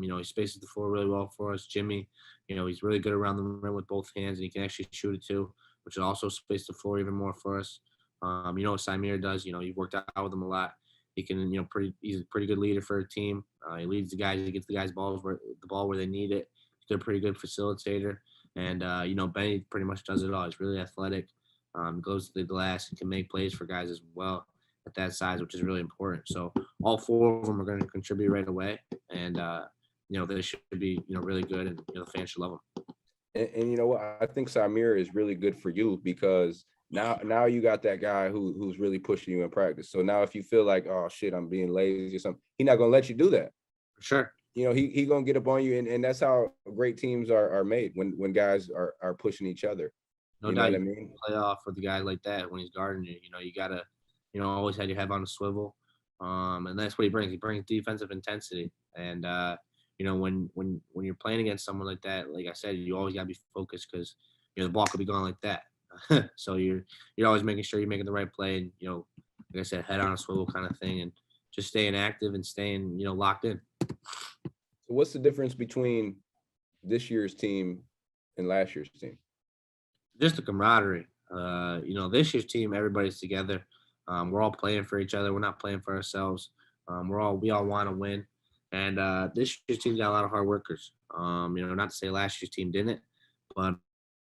He spaces the floor really well for us. Jimmy, he's really good around the rim with both hands, and he can actually shoot it too, which will also space the floor even more for us. Samir does. You've worked out with him a lot. He can, he's a pretty good leader for a team. He leads the guys. He gets the guys the ball where they need it. He's a pretty good facilitator. And, Benny pretty much does it all. He's really athletic. Goes to the glass and can make plays for guys as well. at that size, which is really important. So all four of them are going to contribute right away, and they should be really good, and the fans should love them. And you know what? I think Samir is really good for you because now you got that guy who's really pushing you in practice. So now if you feel like, oh shit, I'm being lazy or something, he's not gonna let you do that. For sure. He gonna get up on you, and that's how great teams are made when guys are pushing each other. No You know doubt, what I you mean? play off with a guy like that when he's guarding you. You gotta, always have your head on a swivel, and that's what he brings. He brings defensive intensity, and when you're playing against someone like that, like I said, you always gotta be focused because the ball could be going like that. So you're always making sure you're making the right play, and like I said, head on a swivel kind of thing, and just staying active and staying locked in. So what's the difference between this year's team and last year's team? Just the camaraderie. This year's team, everybody's together. We're all playing for each other. We're not playing for ourselves. We all want to win. And this year's team's got a lot of hard workers. Not to say last year's team didn't, but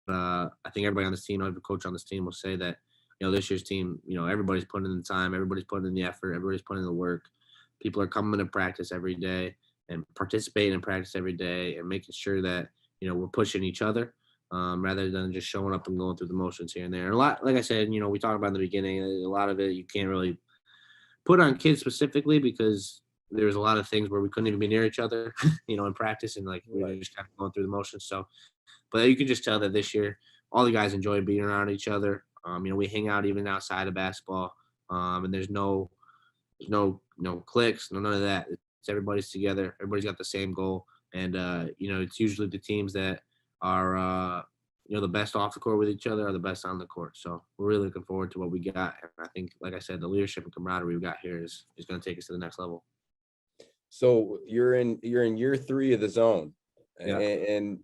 I think everybody on this team, every coach on this team will say that, this year's team, everybody's putting in the time, everybody's putting in the effort, everybody's putting in the work. People are coming to practice every day and participating in practice every day and making sure that, we're pushing each other. Rather than just showing up and going through the motions here and there. And a lot, like I said, we talked about in the beginning, a lot of it you can't really put on kids specifically because there's a lot of things where we couldn't even be near each other, in practice, and like we were just kind of going through the motions. So, but you can just tell that this year, all the guys enjoy being around each other. We hang out even outside of basketball, and there's no cliques, none of that. It's everybody's together. Everybody's got the same goal, and it's usually the teams that are the best off the court with each other are the best on the court. So we're really looking forward to what we got. And I think, like I said, the leadership and camaraderie we got here is going to take us to the next level. So you're in year 3 of the zone, Yeah. and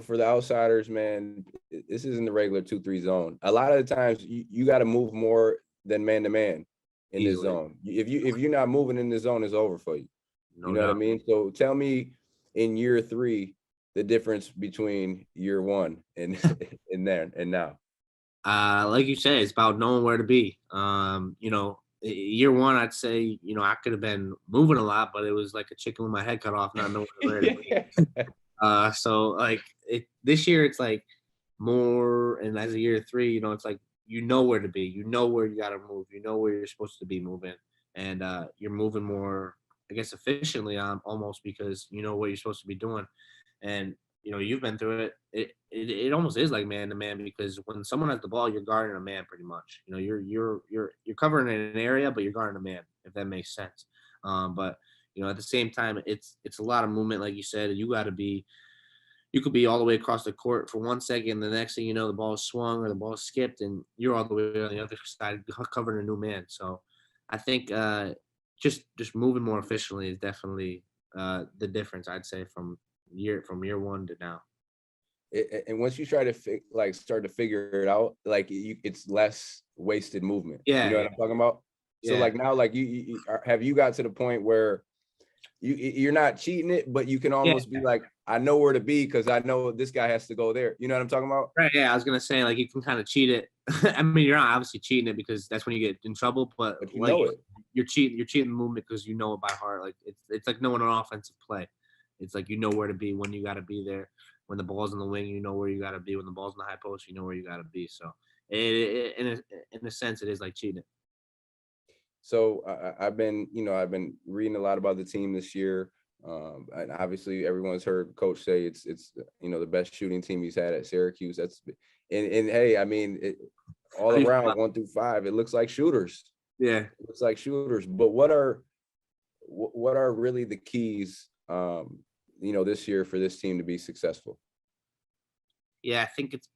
for the outsiders, man, this isn't the regular 2-3 zone. A lot of the times you got to move more than man to man in this zone. If you're not moving in this zone, it's over for you. No You know doubt. what I mean? So tell me in year 3 the difference between year 1 and now. Like you said, it's about knowing where to be. Year one, I'd say, I could have been moving a lot, but it was like a chicken with my head cut off, not knowing where to be. So like this year, it's like more, and as a year 3, it's like where to be, where you got to move, where you're supposed to be moving, and you're moving more, I guess, efficiently on almost because what you're supposed to be doing, and you've been through it. It almost is like man to man because when someone has the ball, you're guarding a man pretty much. You're covering an area, but you're guarding a man, if that makes sense. But at the same time, it's a lot of movement, like you said. You could be all the way across the court for 1 second, the next thing you know, the ball is swung or the ball is skipped, and you're all the way on the other side covering a new man. So I think just moving more efficiently is definitely the difference, I'd say, from year 1 to now. And once you try to start to figure it out, it's less wasted movement. Yeah, you know what I'm talking about. So yeah. like now, like have you got to the point where you're not cheating it, but you can almost be like, I know where to be because I know this guy has to go there. You know what I'm talking about? Right. Yeah, I was gonna say, like, you can kind of cheat it. I mean, you're not obviously cheating it because that's when you get in trouble, but you like, know it. You're cheating the movement because you know it by heart. Like it's like knowing an offensive play. It's like where to be when you got to be there. When the ball's in the wing, you know where you got to be. When the ball's in the high post, you know where you got to be. So in a sense, it is like cheating it. So I've been reading a lot about the team this year. And obviously everyone's heard Coach say it's the best shooting team he's had at Syracuse. That's and hey, I mean, all around 1 through 5, it looks like shooters. Yeah, it looks like shooters. But what are really the keys, this year for this team to be successful? Yeah, I think it's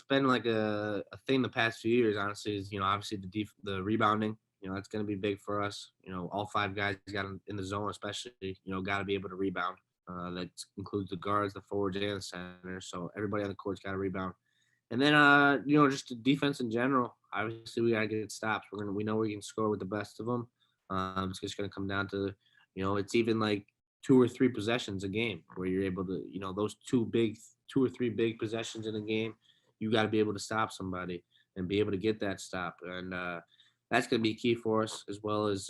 been like a thing the past few years. Honestly, is obviously the rebounding. It's going to be big for us. All 5 guys got in the zone, especially, got to be able to rebound. That includes the guards, the forwards, and the center. So everybody on the court's got to rebound. And then, just the defense in general. Obviously, we got to get stops. We know we can score with the best of them. It's just going to come down to, it's even like 2 or 3 possessions a game where you're able to, those 2 or 3 big possessions in a game, you got to be able to stop somebody and be able to get that stop. And, that's going to be key for us, as well as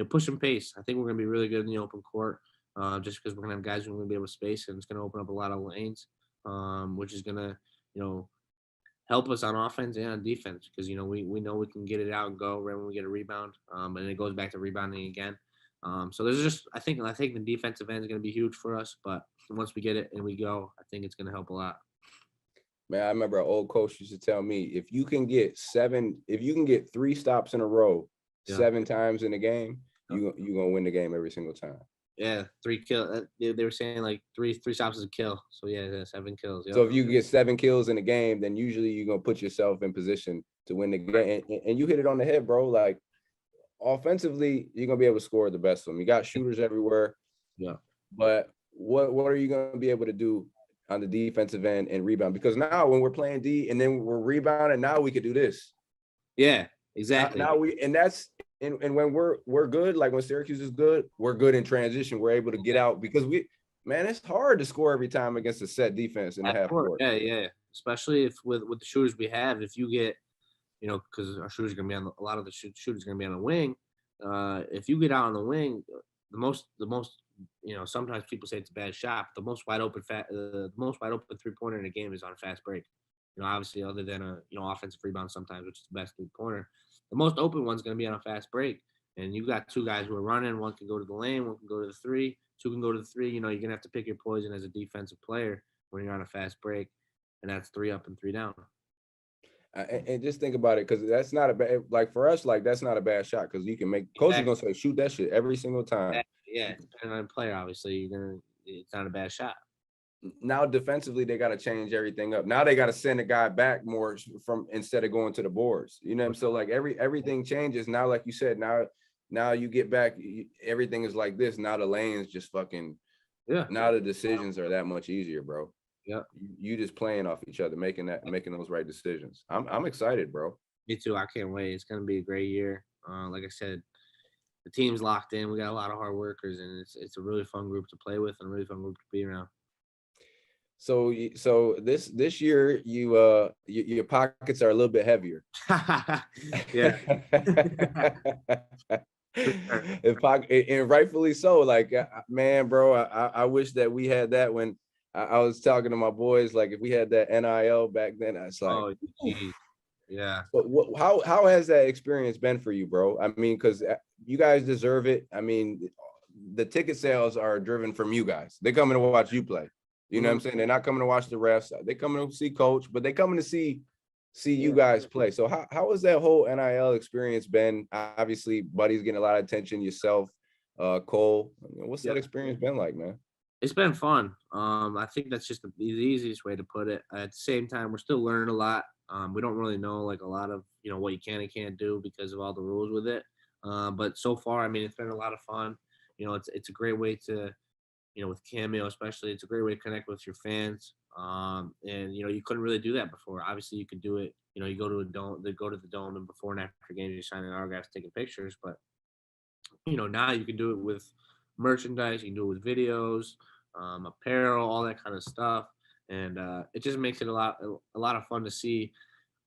pushing pace. I think we're going to be really good in the open court, just because we're going to have guys who are going to be able to space, and it's going to open up a lot of lanes, which is going to you know help us on offense and on defense, because we know we can get it out and go right when we get a rebound, and it goes back to rebounding again. So there's just I think the defensive end is going to be huge for us, but once we get it and we go, I think it's going to help a lot. Man, I remember an old coach used to tell me, if you can get 3 stops in a row, Yeah. 7 times in a game, you're gonna win the game every single time. Yeah, 3 kill. They were saying like three stops is a kill. So yeah, 7 kills. Yep. So if you get 7 kills in a game, then usually you're gonna put yourself in position to win the game. And you hit it on the head, bro. Like, offensively, you're gonna be able to score the best of them. You got shooters everywhere. Yeah. But what are you gonna be able to do on the defensive end and rebound? Because now when we're playing D and then we're rebounding, now we could do this. Yeah, exactly. Now and when we're good, like when Syracuse is good, we're good in transition. We're able to get out because it's hard to score every time against a set defense in the half court. Yeah. Especially if with the shooters we have, if you get, because our shooters are gonna be a lot of the shooters are gonna be on the wing. If you get out on the wing, the most, sometimes people say it's a bad shot, but the most wide open 3-pointer in a game is on a fast break. Obviously, other than a offensive rebound sometimes, which is the best 3-pointer, the most open one's going to be on a fast break. And you got 2 guys who are running. One can go to the lane, one can go to the 3, 2 can go to the 3. You're going to have to pick your poison as a defensive player when you're on a fast break, and that's 3 up and 3 down. And just think about it, because that's not a bad, like for us, like that's not a bad shot, because you can make coach is gonna say shoot that shit every single time. Yeah, depending on the player, obviously, it's not a bad shot. Now defensively, they got to change everything up. Now they got to send a guy back more from instead of going to the boards. So like everything changes now. Like you said, now you get back, everything is like this. Now the lanes just fucking Now the decisions are that much easier, bro. Yeah, you just playing off each other, making those right decisions. I'm excited, bro. Me too. I can't wait. It's gonna be a great year. Like I said, the team's locked in. We got a lot of hard workers, and it's a really fun group to play with and a really fun group to be around. So this year your pockets are a little bit heavier. Yeah. And rightfully so. Like, man, bro, I wish that we had that when I was talking to my boys. Like, if we had that NIL back then, I was like, oh, geez. Yeah. But how has that experience been for you, bro? I mean, because you guys deserve it. I mean, the ticket sales are driven from you guys. They're coming to watch you play. You know what I'm saying? They're not coming to watch the refs. They're coming to see coach, but they're coming to see you guys play. So how has that whole NIL experience been? Obviously, Buddy's getting a lot of attention. Yourself, Cole. What's that experience been like, man? It's been fun. I think that's just the easiest way to put it. At the same time, we're still learning a lot. We don't really know like a lot of what you can and can't do because of all the rules with it. But so far, I mean, it's been a lot of fun. It's a great way to, with Cameo especially, it's a great way to connect with your fans. And you couldn't really do that before. Obviously, you could do it. You go to a dome, they go to the dome, and before and after games, you're signing autographs, taking pictures. But now you can do it with merchandise. You can do it with videos, apparel, all that kind of stuff, and it just makes it a lot of fun to see.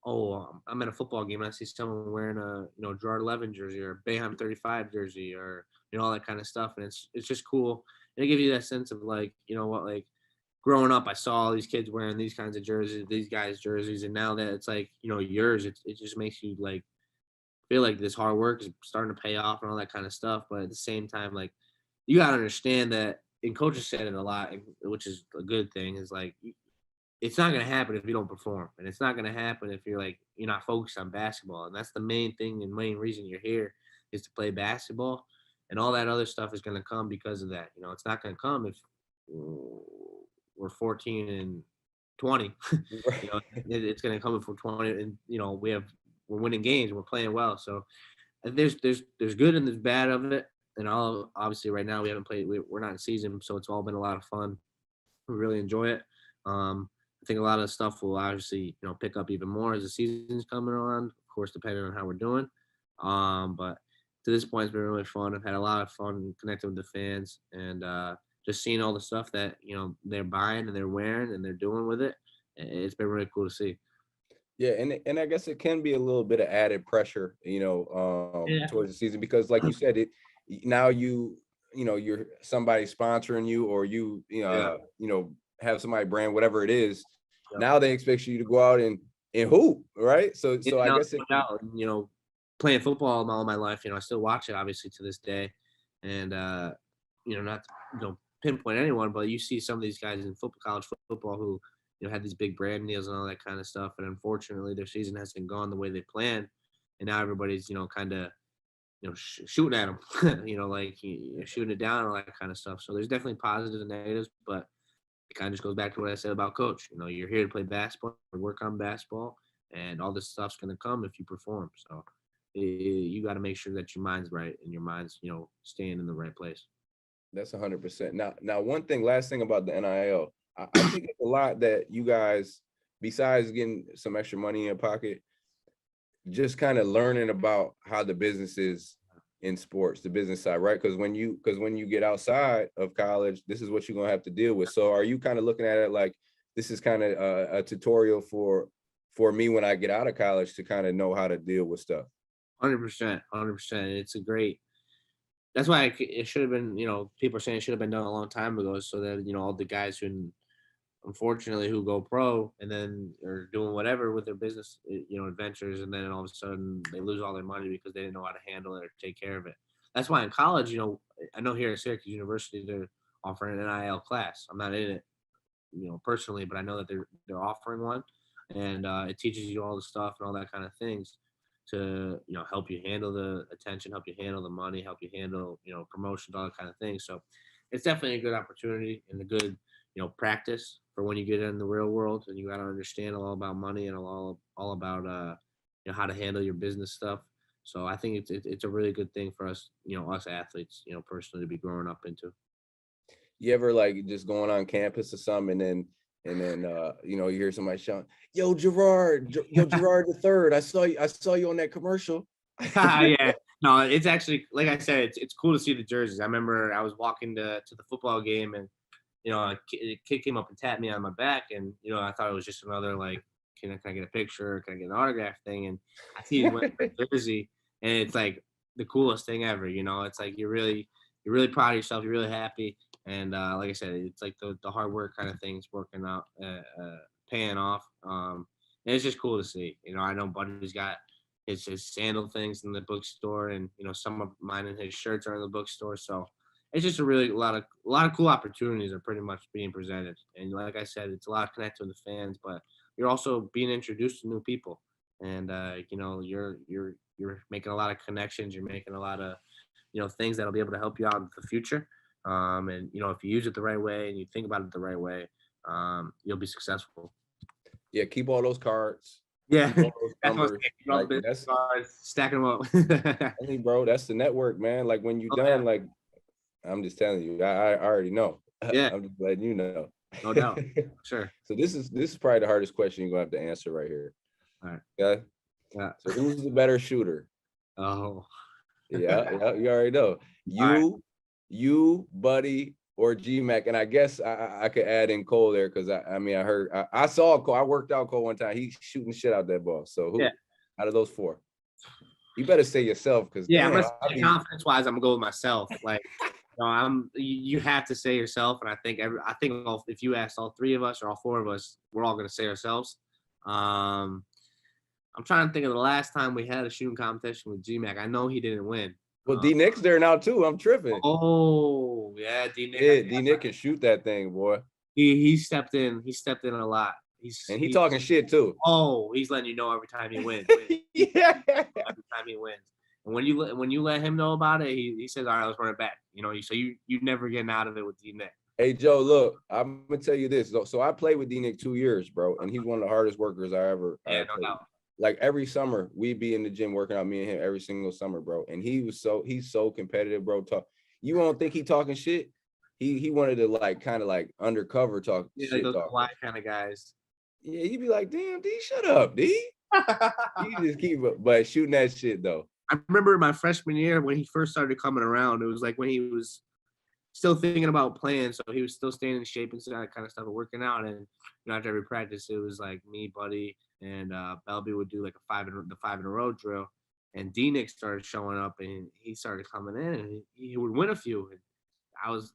Oh, I'm at a football game and I see someone wearing a Girard 11 jersey or Bayham 35 jersey or all that kind of stuff, and it's just cool. And it gives you that sense of like like growing up, I saw all these kids wearing these kinds of jerseys, these guys' jerseys, and now that it's like yours, it just makes you like feel like this hard work is starting to pay off and all that kind of stuff. But at the same time, like you gotta understand that, and coaches said it a lot, which is a good thing, is like it's not gonna happen if you don't perform, and it's not gonna happen if you're not focused on basketball. And that's the main thing and main reason you're here is to play basketball, and all that other stuff is gonna come because of that. It's not gonna come if we're 14 and 20. It's gonna come if we're 20 and we're winning games and we're playing well. So there's good and there's bad of it. And obviously right now we haven't played. We're not in season, so it's all been a lot of fun. We really enjoy it. I think a lot of stuff will obviously pick up even more as the season's coming on. Of course, depending on how we're doing. But to this point, it's been really fun. I've had a lot of fun connecting with the fans and just seeing all the stuff that they're buying and they're wearing and they're doing with it. It's been really cool to see. Yeah, and I guess it can be a little bit of added pressure, Yeah. towards the season because, like you said, now you're somebody sponsoring you, or Yeah. have somebody brand whatever it is. Yep. Now they expect you to go out and hoop, right? So I No, guess it no can. doubt. Playing football all my life, I still watch it obviously to this day. And not to, pinpoint anyone, but you see some of these guys in football, college football who, had these big brand deals and all that kind of stuff. And unfortunately their season hasn't gone the way they planned. And now everybody's, kind of, shooting at them, like shooting it down and all that kind of stuff. So there's definitely positives and negatives, but it kind of just goes back to what I said about coach. You're here to play basketball, work on basketball, and all this stuff's going to come if you perform. So you got to make sure that your mind's right and your mind's, staying in the right place. That's 100%. Now, one thing, last thing about the NIL, I think it's a lot that you guys, besides getting some extra money in your pocket, just kind of learning about how the business is in sports, the business side, right? Because when you get outside of college, this is what you're gonna have to deal with. So, are you kind of looking at it like this is kind of a tutorial for me when I get out of college to kind of know how to deal with stuff? 100%, 100%. It's a great. That's why it should have been. People are saying it should have been done a long time ago, so that all the guys who unfortunately who go pro and then are doing whatever with their business, adventures, and then all of a sudden they lose all their money because they didn't know how to handle it or take care of it. That's why in college, I know here at Syracuse University they're offering an NIL class. I'm not in it, personally, but I know that they're offering one, and it teaches you all the stuff and all that kind of things to help you handle the attention, help you handle the money, help you handle promotions, all that kind of things. So it's definitely a good opportunity and a good practice for when you get in the real world and you got to understand all about money and all about how to handle your business stuff. So I think it's a really good thing for us, us athletes, personally to be growing up into. You ever like just going on campus or something, and then you hear somebody shouting, "Yo, Girard III! I saw you on that commercial." Yeah, no, it's actually like I said, it's cool to see the jerseys. I remember I was walking to the football game and a kid came up and tapped me on my back, and I thought it was just another like, can I get a picture? Can I get an autograph thing? And I see he's wearing a jersey, and it's like the coolest thing ever. It's like you're really proud of yourself. You're really happy, and like I said, it's like the hard work kind of things working out, paying off. And it's just cool to see. I know Buddy's got his sandal things in the bookstore, and some of mine and his shirts are in the bookstore. So it's just a lot of cool opportunities are pretty much being presented. And like I said, it's a lot of connecting with the fans, but you're also being introduced to new people. And you're making a lot of connections. You're making a lot of things that'll be able to help you out in the future. And if you use it the right way and you think about it the right way, you'll be successful. Yeah, keep all those cards. Yeah, Keep all those that's numbers. Like that's, stacking them up. I mean, bro, that's the network, man. Like when you Oh, yeah. done, like I'm just telling you, I already know. Yeah, I'm just letting you know. no doubt. Sure. So this is probably the hardest question you're gonna have to answer right here. All right. Okay. Yeah. So who's the better shooter? Oh. Yeah, you already know. All You, Buddy, or G-Mac. And I guess I could add in Cole there because I mean I heard I saw Cole. I worked out Cole one time. He's shooting shit out that ball. So who Yeah. out of those four? You better say yourself because Yeah, I'm gonna say confidence wise, I'm gonna go with myself. Like, you have to say yourself, and I think if you asked all three of us or all four of us, we're all gonna say ourselves. I'm trying to think of the last time we had a shooting competition with GMAC. I know he didn't win. Well, D-Nick's there now too. I'm tripping. Oh yeah, D-Nick. Yeah, D-Nick can shoot that thing, boy. He stepped in. He stepped in a lot. He's talking shit too. Oh, he's letting you know every time he wins. Yeah. Every time he wins. And when you let him know about it, he says, "All right, let's run it back." So you never getting out of it with D-Nick. Hey Joe, look, I'm gonna tell you this. So I played with D-Nick 2 years, bro, and he's one of the hardest workers I ever. Yeah, no doubt. Like every summer, we'd be in the gym working out, me and him every single summer, bro. And he's so competitive, bro. You won't think he talking shit. He wanted to like kind of like undercover talk. Yeah, shit like those talk. quiet kind of guys. Yeah, you'd be like, damn, D, shut up, D. You just keep but shooting that shit though. I remember my freshman year when he first started coming around. It was like when he was still thinking about playing, so he was still staying in shape and that kind of stuff and working out. And after every practice, it was like me, Buddy, and Belby would do like the 5 in a row drill, and D-Nick started showing up, and he started coming in, and he would win a few. And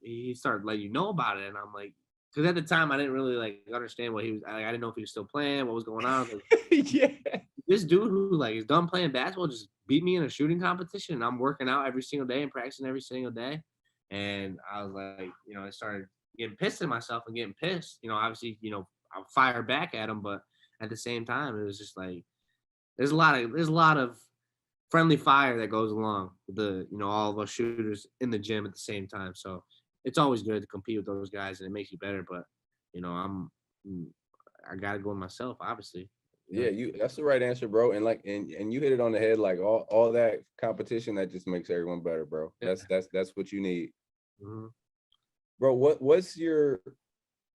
he started letting you know about it, and I'm like, because at the time I didn't really like understand what he was. I didn't know if he was still playing, what was going on. Like, Yeah. this dude who like is done playing basketball just beat me in a shooting competition, and I'm working out every single day and practicing every single day. And I was like, I started getting pissed at myself and getting pissed. Obviously, I'll fire back at him, but at the same time, it was just like there's a lot of friendly fire that goes along with all of us shooters in the gym at the same time. So it's always good to compete with those guys, and it makes you better. But I gotta go with myself, obviously. Yeah, that's the right answer, bro. And and you hit it on the head. Like all that competition, that just makes everyone better, bro. Yeah. That's what you need. Mm-hmm. Bro, what's your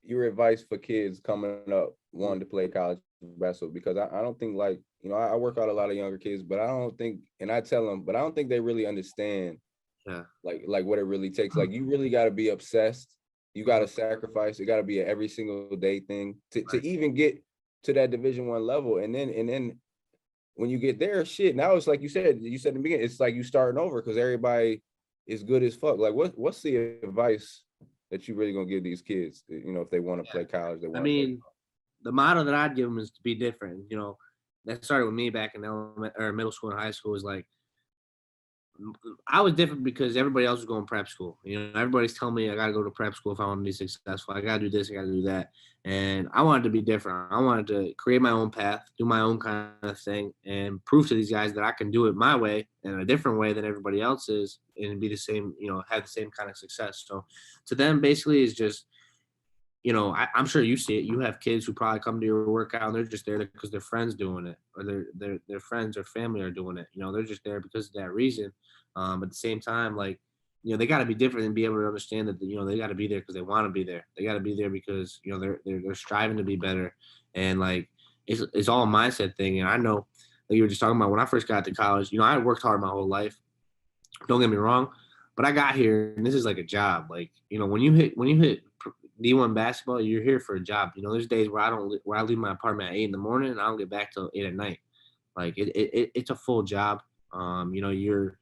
advice for kids coming up wanting to play college basketball? Because I don't think, like, I work out a lot of younger kids, but I don't think, and I tell them, but I don't think they really understand like what it really takes. Like, you really got to be obsessed. You got to sacrifice. It got to be an every single day thing to even get to that Division I level. And then when you get there, shit, now it's like you said in the beginning, it's like you starting over because everybody is good as fuck. Like, what's the advice that you really gonna give these kids, if they want to play college? I mean, the motto that I'd give them is to be different. That started with me back in middle school and high school. Is like, I was different because everybody else was going to prep school. Everybody's telling me I got to go to prep school if I want to be successful. I got to do this, I got to do that. And I wanted to be different. I wanted to create my own path, do my own kind of thing, and prove to these guys that I can do it my way and a different way than everybody else is, and be the same, have the same kind of success. So to them, basically, is just, I'm sure you see it. You have kids who probably come to your workout and they're just there because their friends doing it, or their friends or family are doing it. They're just there because of that reason. At the same time, like, they got to be different and be able to understand that, they got to be there because they want to be there. They got to be there because, they're striving to be better. And like, it's all a mindset thing. And I know, like you were just talking about, when I first got to college, I worked hard my whole life. Don't get me wrong, but I got here and this is like a job. Like, when you hit D1 basketball, you're here for a job. There's days where I leave my apartment at 8 in the morning and I don't get back till 8 at night. Like, it's a full job. You're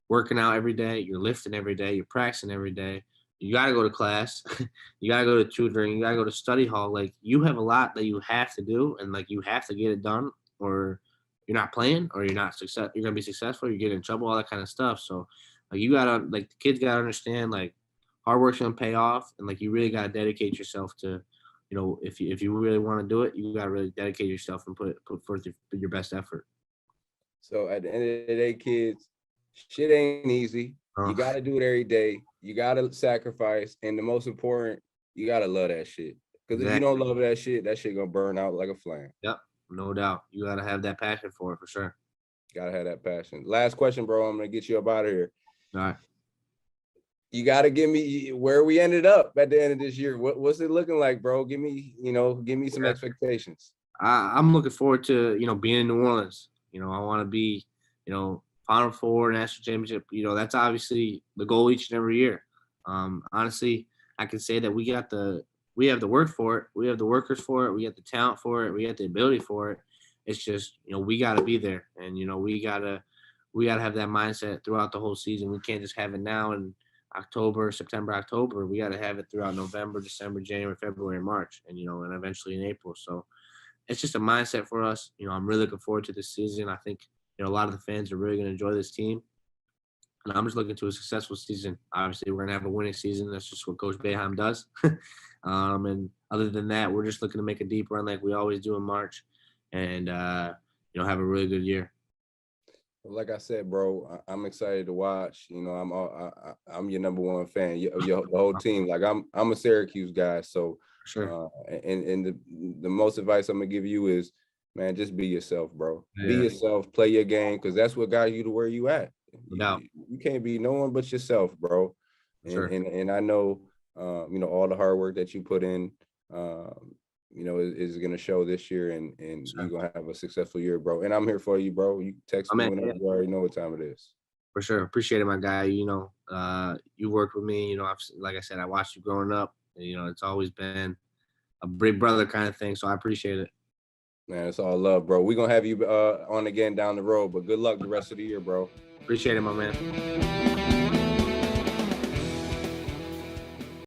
working out every day, you're lifting every day, you're practicing every day. You got to go to class, you got to go to tutoring, you got to go to study hall. Like, you have a lot that you have to do, and like, you have to get it done, or you're not playing, or you're gonna be successful, you're getting in trouble, all that kind of stuff. So like, you gotta, like, the kids gotta understand, like, hard work's gonna pay off, and like, you really gotta dedicate yourself to, if you really want to do it, you gotta really dedicate yourself and put forth your best effort. So at the end of the day, kids, shit ain't easy. You got to do it every day. You got to sacrifice. And the most important, you got to love that shit. Because if you don't love that shit going to burn out like a flame. Yep, no doubt. You got to have that passion for it, for sure. Got to have that passion. Last question, bro. I'm going to get you up out of here. All right. You got to give me where we ended up at the end of this year. What's it looking like, bro? Give me some expectations. I'm looking forward to, being in New Orleans. I want to be, Final Four, national championship. That's obviously the goal each and every year. Honestly, I can say that we have the work for it. We have the workers for it. We got the talent for it. We got the ability for it. It's just, we got to be there, and we gotta have that mindset throughout the whole season. We can't just have it now in September, October. We got to have it throughout November, December, January, February, March, and and eventually in April. So it's just a mindset for us. I'm really looking forward to this season. I think a lot of the fans are really going to enjoy this team. And I'm just looking to a successful season. Obviously, we're going to have a winning season. That's just what Coach Boeheim does. And other than that, we're just looking to make a deep run like we always do in March, and have a really good year. Like I said, bro, I'm excited to watch. I'm your number one fan of the whole team. Like, I'm a Syracuse guy, so sure. And the most advice I'm gonna give you is, man, just be yourself, bro. Yeah. Be yourself, play your game, because that's what got you to where you at. You can't be no one but yourself, bro. Sure. And I know, all the hard work that you put in, is gonna show this year, and you're gonna have a successful year, bro. And I'm here for you, bro. You text me whenever. You already know what time it is. For sure, appreciate it, my guy. You worked with me. Like I said, I watched you growing up. It's always been a big brother kind of thing, so I appreciate it. Man, it's all love, bro. We're gonna have you on again down the road, but good luck the rest of the year, bro. Appreciate it, my man.